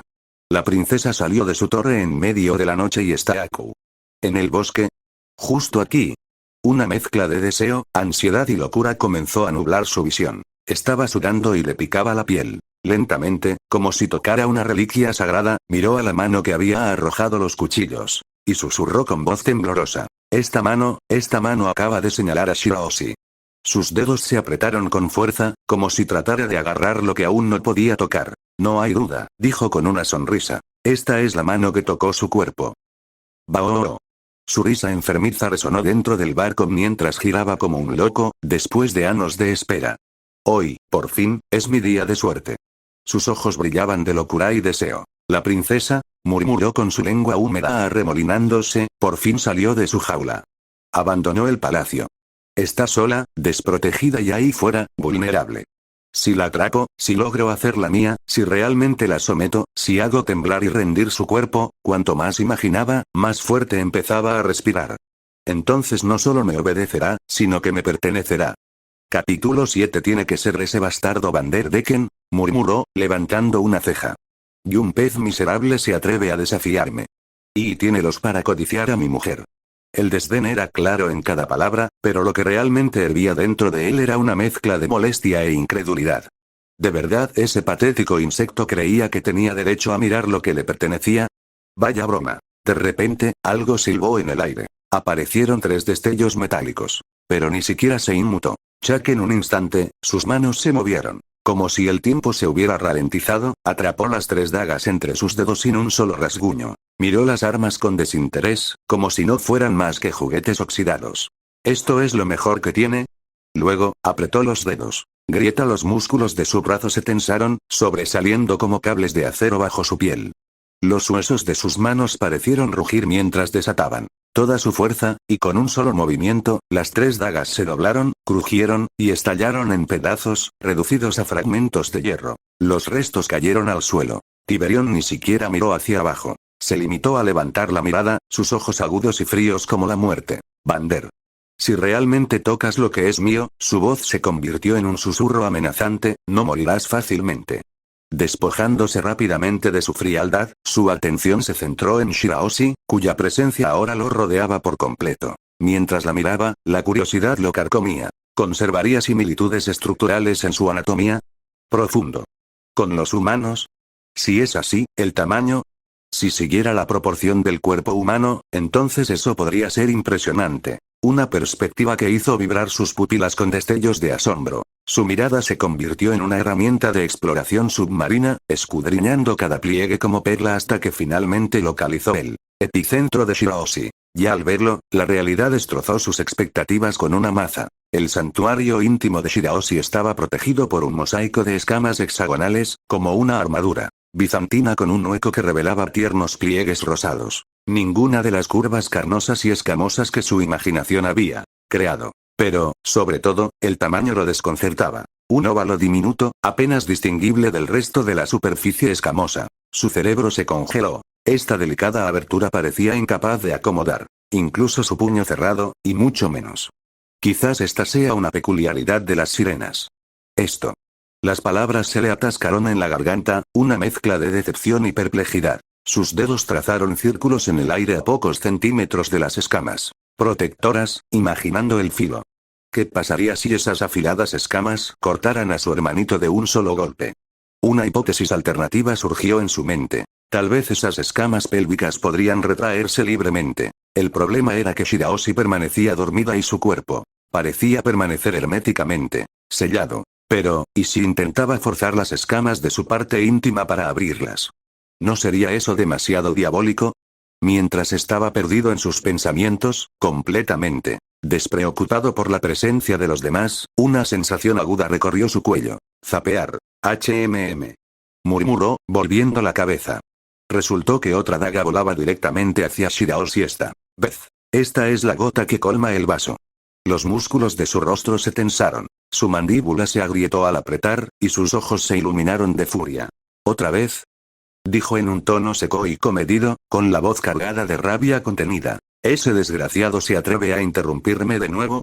La princesa salió de su torre en medio de la noche y está aquí. ¿En el bosque? Justo aquí. Una mezcla de deseo, ansiedad y locura comenzó a nublar su visión. Estaba sudando y le picaba la piel. Lentamente, como si tocara una reliquia sagrada, miró a la mano que había arrojado los cuchillos. Y susurró con voz temblorosa. Esta mano acaba de señalar a Shiraoshi. Sus dedos se apretaron con fuerza, como si tratara de agarrar lo que aún no podía tocar. No hay duda, dijo con una sonrisa. Esta es la mano que tocó su cuerpo. Bao. Su risa enfermiza resonó dentro del barco mientras giraba como un loco, después de años de espera. Hoy, por fin, es mi día de suerte. Sus ojos brillaban de locura y deseo. La princesa, murmuró con su lengua húmeda arremolinándose, por fin salió de su jaula. Abandonó el palacio. Está sola, desprotegida y ahí fuera, vulnerable. Si la atrapo, si logro hacerla mía, si realmente la someto, si hago temblar y rendir su cuerpo, cuanto más imaginaba, más fuerte empezaba a respirar. Entonces no solo me obedecerá, sino que me pertenecerá. Capítulo 7. Tiene que ser ese bastardo Van der Decken, murmuró, levantando una ceja. Y un pez miserable se atreve a desafiarme. Y tiene los para codiciar a mi mujer. El desdén era claro en cada palabra, pero lo que realmente hervía dentro de él era una mezcla de molestia e incredulidad. ¿De verdad ese patético insecto creía que tenía derecho a mirar lo que le pertenecía? Vaya broma. De repente, algo silbó en el aire. Aparecieron 3 destellos metálicos. Pero ni siquiera se inmutó. Ya que en un instante, sus manos se movieron. Como si el tiempo se hubiera ralentizado, atrapó las 3 dagas entre sus dedos sin un solo rasguño. Miró las armas con desinterés, como si no fueran más que juguetes oxidados. ¿Esto es lo mejor que tiene? Luego, apretó los dedos. Los músculos de su brazo se tensaron, sobresaliendo como cables de acero bajo su piel. Los huesos de sus manos parecieron rugir mientras desataban. toda su fuerza, y con un solo movimiento, las 3 dagas se doblaron, crujieron, y estallaron en pedazos, reducidos a fragmentos de hierro. Los restos cayeron al suelo. Tiberión ni siquiera miró hacia abajo. Se limitó a levantar la mirada, sus ojos agudos y fríos como la muerte. Vander. Si realmente tocas lo que es mío, su voz se convirtió en un susurro amenazante, no morirás fácilmente. Despojándose rápidamente de su frialdad, su atención se centró en Shirahoshi, cuya presencia ahora lo rodeaba por completo. Mientras la miraba, la curiosidad lo carcomía. ¿Conservaría similitudes estructurales en su anatomía? Profundo. ¿Con los humanos? Si es así, ¿el tamaño? Si siguiera la proporción del cuerpo humano, entonces eso podría ser impresionante. Una perspectiva que hizo vibrar sus pupilas con destellos de asombro. Su mirada se convirtió en una herramienta de exploración submarina, escudriñando cada pliegue como perla hasta que finalmente localizó el epicentro de Shirahoshi. Ya al verlo, la realidad destrozó sus expectativas con una maza. El santuario íntimo de Shirahoshi estaba protegido por un mosaico de escamas hexagonales, como una armadura bizantina con un hueco que revelaba tiernos pliegues rosados. Ninguna de las curvas carnosas y escamosas que su imaginación había creado. Pero, sobre todo, el tamaño lo desconcertaba. Un óvalo diminuto, apenas distinguible del resto de la superficie escamosa. Su cerebro se congeló. Esta delicada abertura parecía incapaz de acomodar incluso su puño cerrado, y mucho menos. Quizás esta sea una peculiaridad de las sirenas. Esto. Las palabras se le atascaron en la garganta, una mezcla de decepción y perplejidad. Sus dedos trazaron círculos en el aire a pocos centímetros de las escamas protectoras, imaginando el filo. ¿Qué pasaría si esas afiladas escamas cortaran a su hermanito de un solo golpe? Una hipótesis alternativa surgió en su mente. Tal vez esas escamas pélvicas podrían retraerse libremente. El problema era que Shirahoshi permanecía dormida y su cuerpo parecía permanecer herméticamente sellado. Pero, ¿y si intentaba forzar las escamas de su parte íntima para abrirlas? ¿No sería eso demasiado diabólico? Mientras estaba perdido en sus pensamientos, completamente despreocupado por la presencia de los demás, una sensación aguda recorrió su cuello. Zapear. Murmuró, volviendo la cabeza. Resultó que otra daga volaba directamente hacia Shirahoshi esta vez. Esta es la gota que colma el vaso. Los músculos de su rostro se tensaron. Su mandíbula se agrietó al apretar, y sus ojos se iluminaron de furia. ¿Otra vez? Dijo en un tono seco y comedido, con la voz cargada de rabia contenida. ¿Ese desgraciado se atreve a interrumpirme de nuevo?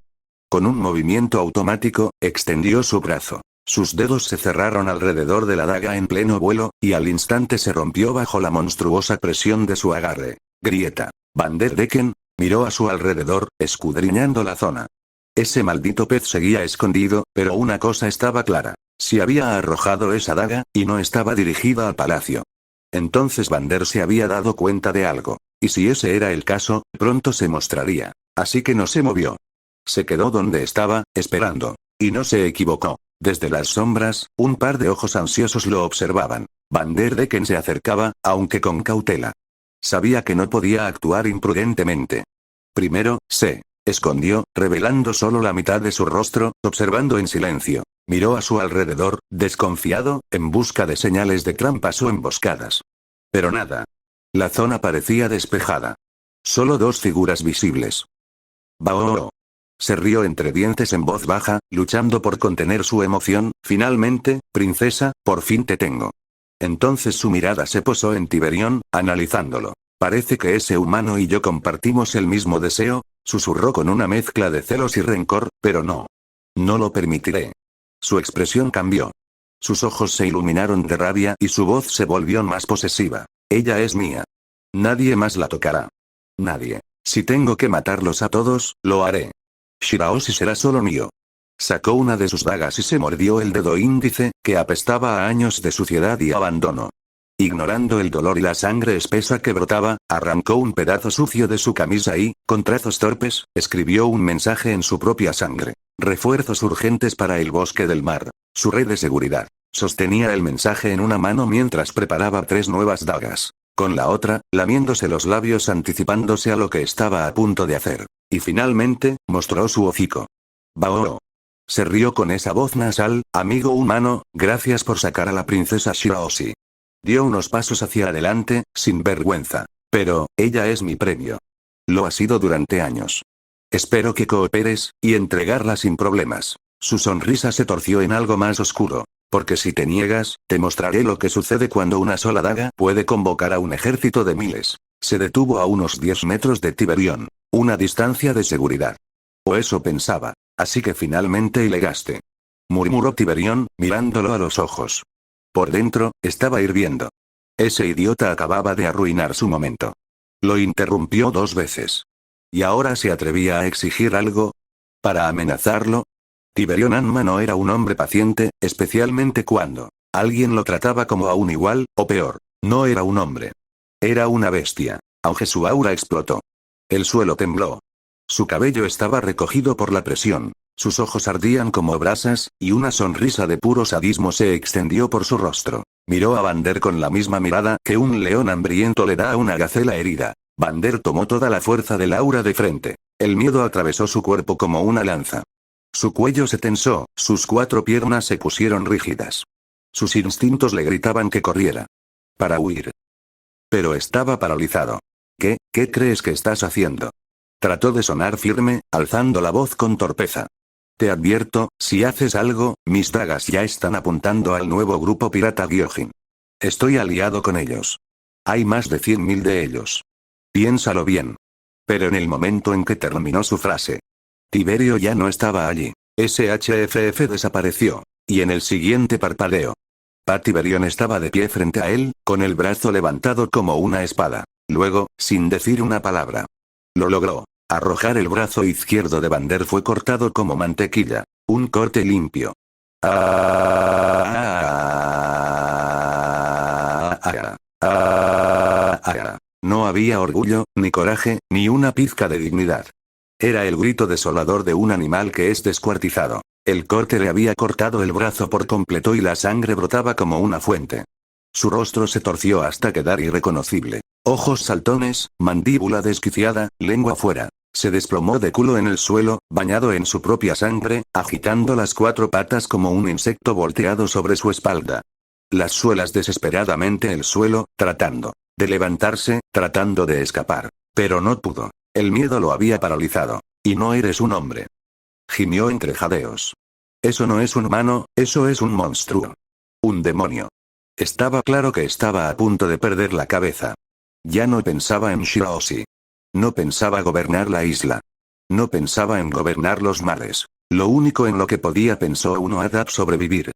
Con un movimiento automático, extendió su brazo. Sus dedos se cerraron alrededor de la daga en pleno vuelo, y al instante se rompió bajo la monstruosa presión de su agarre. Grieta. Vanderdecken miró a su alrededor, escudriñando la zona. Ese maldito pez seguía escondido, pero una cosa estaba clara. Si había arrojado esa daga, y no estaba dirigida al palacio. Entonces Vander se había dado cuenta de algo. Y si ese era el caso, pronto se mostraría. Así que no se movió. Se quedó donde estaba, esperando. Y no se equivocó. Desde las sombras, un par de ojos ansiosos lo observaban. Vanderdecken se acercaba, aunque con cautela. Sabía que no podía actuar imprudentemente. Primero, se escondió, revelando solo la mitad de su rostro, observando en silencio. Miró a su alrededor, desconfiado, en busca de señales de trampas o emboscadas. Pero nada. La zona parecía despejada. Solo 2 figuras visibles. Bao. Se rió entre dientes en voz baja, luchando por contener su emoción. Finalmente, princesa, por fin te tengo. Entonces su mirada se posó en Tiberión, analizándolo. Parece que ese humano y yo compartimos el mismo deseo, susurró con una mezcla de celos y rencor, pero no. No lo permitiré. Su expresión cambió. Sus ojos se iluminaron de rabia y su voz se volvió más posesiva. Ella es mía. Nadie más la tocará. Nadie. Si tengo que matarlos a todos, lo haré. Shirahoshi será solo mío. Sacó una de sus dagas y se mordió el dedo índice, que apestaba a años de suciedad y abandono. Ignorando el dolor y la sangre espesa que brotaba, arrancó un pedazo sucio de su camisa y, con trazos torpes, escribió un mensaje en su propia sangre. Refuerzos urgentes para el bosque del mar. Su red de seguridad. Sostenía el mensaje en una mano mientras preparaba 3 nuevas dagas. Con la otra, lamiéndose los labios anticipándose a lo que estaba a punto de hacer. Y finalmente, mostró su hocico. Bao. Se rió con esa voz nasal. Amigo humano, gracias por sacar a la princesa Shirahoshi. Dio unos pasos hacia adelante, sin vergüenza. Pero, ella es mi premio. Lo ha sido durante años. Espero que cooperes, y entregarla sin problemas. Su sonrisa se torció en algo más oscuro. Porque si te niegas, te mostraré lo que sucede cuando una sola daga puede convocar a un ejército de miles. Se detuvo a unos 10 metros de Tiberión. Una distancia de seguridad. O eso pensaba. Así que finalmente ilegaste. Murmuró Tiberión, mirándolo a los ojos. Por dentro, estaba hirviendo. Ese idiota acababa de arruinar su momento. Lo interrumpió 2 veces. ¿Y ahora se atrevía a exigir algo? ¿Para amenazarlo? Tiberión Anma no era un hombre paciente, especialmente cuando alguien lo trataba como a un igual, o peor. No era un hombre. Era una bestia. Aunque su aura explotó. El suelo tembló. Su cabello estaba recogido por la presión. Sus ojos ardían como brasas, y una sonrisa de puro sadismo se extendió por su rostro. Miró a Vander con la misma mirada que un león hambriento le da a una gacela herida. Vander tomó toda la fuerza del aura de frente. El miedo atravesó su cuerpo como una lanza. Su cuello se tensó, sus 4 piernas se pusieron rígidas. Sus instintos le gritaban que corriera. Para huir. Pero estaba paralizado. ¿Qué crees que estás haciendo? Trató de sonar firme, alzando la voz con torpeza. Te advierto, si haces algo, mis dagas ya están apuntando al nuevo grupo pirata Gyojin. Estoy aliado con ellos. Hay más de 100.000 de ellos. Piénsalo bien. Pero en el momento en que terminó su frase, Tiberio ya no estaba allí. SHFF desapareció. Y en el siguiente parpadeo, Tiberión estaba de pie frente a él, con el brazo levantado como una espada. Luego, sin decir una palabra. Lo logró. Arrojar el brazo izquierdo de Vander fue cortado como mantequilla. Un corte limpio. No había orgullo, ni coraje, ni una pizca de dignidad. Era el grito desolador de un animal que es descuartizado. El corte le había cortado el brazo por completo y la sangre brotaba como una fuente. Su rostro se torció hasta quedar irreconocible. Ojos saltones, mandíbula desquiciada, lengua fuera. Se desplomó de culo en el suelo, bañado en su propia sangre, agitando las 4 patas como un insecto volteado sobre su espalda. Las suelas desesperadamente el suelo, tratando de levantarse, tratando de escapar. Pero no pudo. El miedo lo había paralizado. Y no eres un hombre. Gimió entre jadeos. Eso no es un humano, eso es un monstruo. Un demonio. Estaba claro que estaba a punto de perder la cabeza. Ya no pensaba en Shirahoshi. No pensaba gobernar la isla. No pensaba en gobernar los mares. Lo único en lo que podía pensó uno Adap sobrevivir.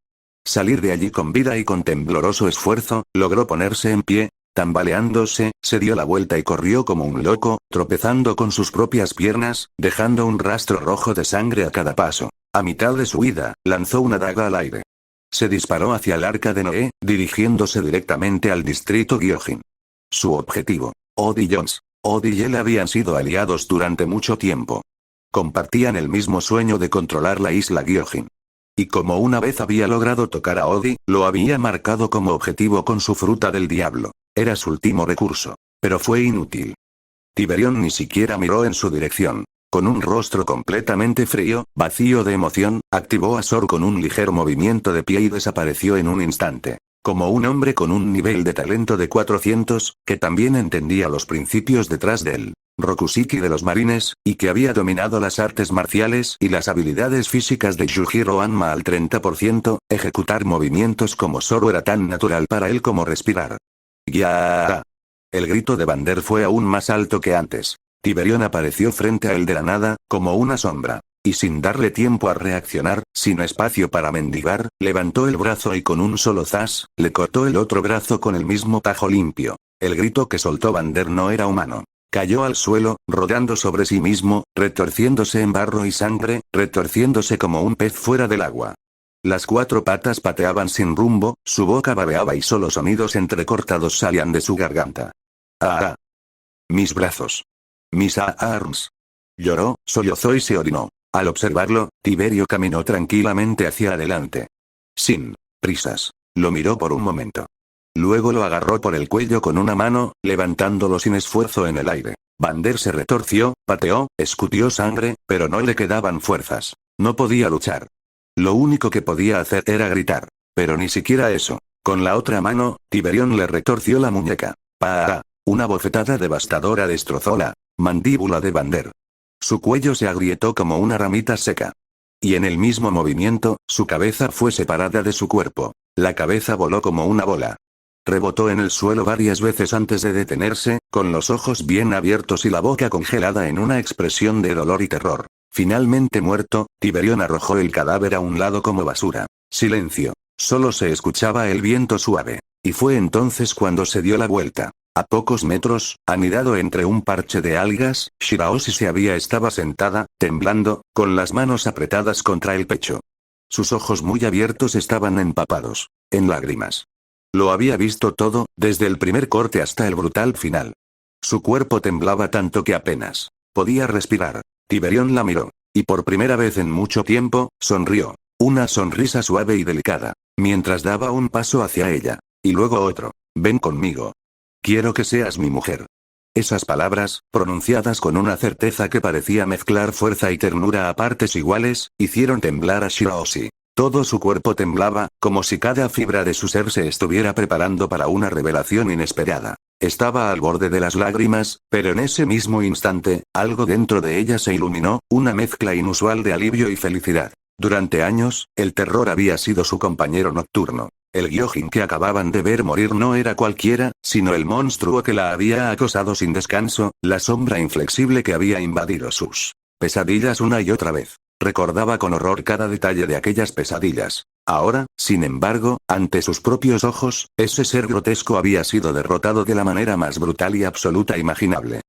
Salir de allí con vida y con tembloroso esfuerzo, logró ponerse en pie, tambaleándose, se dio la vuelta y corrió como un loco, tropezando con sus propias piernas, dejando un rastro rojo de sangre a cada paso. A mitad de su huida, lanzó una daga al aire. Se disparó hacia el arca de Noé, dirigiéndose directamente al distrito Gyojin. Su objetivo. Odd y Jones. Odd y él habían sido aliados durante mucho tiempo. Compartían el mismo sueño de controlar la isla Gyojin. Y como una vez había logrado tocar a Odi, lo había marcado como objetivo con su fruta del diablo. Era su último recurso. Pero fue inútil. Tiberión ni siquiera miró en su dirección. Con un rostro completamente frío, vacío de emoción, activó a Sor con un ligero movimiento de pie y desapareció en un instante. Como un hombre con un nivel de talento de 400, que también entendía los principios detrás del Rokusiki de los marines, y que había dominado las artes marciales y las habilidades físicas de Yujiro Hanma al 30%, ejecutar movimientos como Zoro era tan natural para él como respirar. ¡Ya! El grito de Vander fue aún más alto que antes. Tiberión apareció frente a él de la nada, como una sombra. Y sin darle tiempo a reaccionar, sin espacio para mendigar, levantó el brazo y con un solo zas, le cortó el otro brazo con el mismo tajo limpio. El grito que soltó Vander no era humano. Cayó al suelo, rodando sobre sí mismo, retorciéndose en barro y sangre, retorciéndose como un pez fuera del agua. Las 4 patas pateaban sin rumbo, su boca babeaba y solo sonidos entrecortados salían de su garganta. ¡Ah! Mis brazos. Mis arms. Lloró, sollozó y se orinó. Al observarlo, Tiberio caminó tranquilamente hacia adelante. Sin prisas. Lo miró por un momento. Luego lo agarró por el cuello con una mano, levantándolo sin esfuerzo en el aire. Vander se retorció, pateó, escutió sangre, pero no le quedaban fuerzas. No podía luchar. Lo único que podía hacer era gritar. Pero ni siquiera eso. Con la otra mano, Tiberión le retorció la muñeca. ¡Pah! Una bofetada devastadora destrozó la mandíbula de Vander. Su cuello se agrietó como una ramita seca. Y en el mismo movimiento, su cabeza fue separada de su cuerpo. La cabeza voló como una bola. Rebotó en el suelo varias veces antes de detenerse, con los ojos bien abiertos y la boca congelada en una expresión de dolor y terror. Finalmente muerto, Tiberión arrojó el cadáver a un lado como basura. Silencio. Solo se escuchaba el viento suave. Y fue entonces cuando se dio la vuelta. A pocos metros, anidado entre un parche de algas, Shirahoshi estaba sentada, temblando, con las manos apretadas contra el pecho. Sus ojos muy abiertos estaban empapados en lágrimas. Lo había visto todo, desde el primer corte hasta el brutal final. Su cuerpo temblaba tanto que apenas podía respirar. Tiberión la miró. Y por primera vez en mucho tiempo, sonrió. Una sonrisa suave y delicada. Mientras daba un paso hacia ella. Y luego otro. Ven conmigo. Quiero que seas mi mujer. Esas palabras, pronunciadas con una certeza que parecía mezclar fuerza y ternura a partes iguales, hicieron temblar a Shirahoshi. Todo su cuerpo temblaba, como si cada fibra de su ser se estuviera preparando para una revelación inesperada. Estaba al borde de las lágrimas, pero en ese mismo instante, algo dentro de ella se iluminó, una mezcla inusual de alivio y felicidad. Durante años, el terror había sido su compañero nocturno. El Gyojin que acababan de ver morir no era cualquiera, sino el monstruo que la había acosado sin descanso, la sombra inflexible que había invadido sus pesadillas una y otra vez. Recordaba con horror cada detalle de aquellas pesadillas. Ahora, sin embargo, ante sus propios ojos, ese ser grotesco había sido derrotado de la manera más brutal y absoluta imaginable.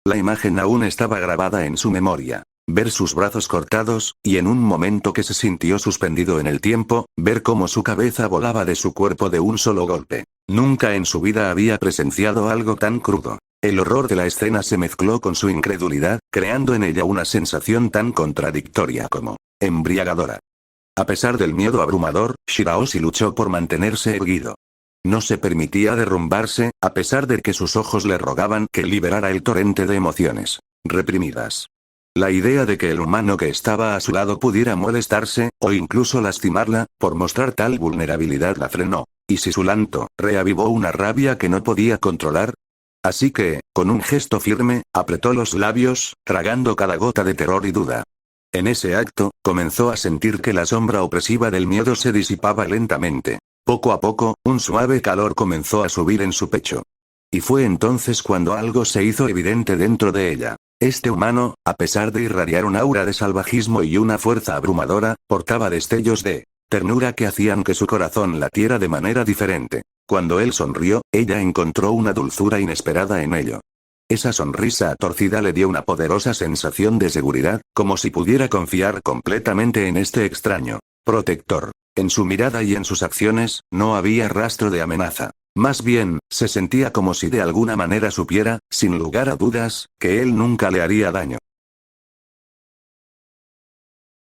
La imagen aún estaba grabada en su memoria. Ver sus brazos cortados, y en un momento que se sintió suspendido en el tiempo, ver cómo su cabeza volaba de su cuerpo de un solo golpe. Nunca en su vida había presenciado algo tan crudo. El horror de la escena se mezcló con su incredulidad, creando en ella una sensación tan contradictoria como embriagadora. A pesar del miedo abrumador, Shirahoshi luchó por mantenerse erguido. No se permitía derrumbarse, a pesar de que sus ojos le rogaban que liberara el torrente de emociones reprimidas. La idea de que el humano que estaba a su lado pudiera molestarse, o incluso lastimarla, por mostrar tal vulnerabilidad la frenó. ¿Y si su llanto reavivó una rabia que no podía controlar? Así que, con un gesto firme, apretó los labios, tragando cada gota de terror y duda. En ese acto, comenzó a sentir que la sombra opresiva del miedo se disipaba lentamente. Poco a poco, un suave calor comenzó a subir en su pecho. Y fue entonces cuando algo se hizo evidente dentro de ella. Este humano, a pesar de irradiar un aura de salvajismo y una fuerza abrumadora, portaba destellos de ternura que hacían que su corazón latiera de manera diferente. Cuando él sonrió, ella encontró una dulzura inesperada en ello. Esa sonrisa torcida le dio una poderosa sensación de seguridad, como si pudiera confiar completamente en este extraño protector. En su mirada y en sus acciones, no había rastro de amenaza. Más bien, se sentía como si de alguna manera supiera, sin lugar a dudas, que él nunca le haría daño.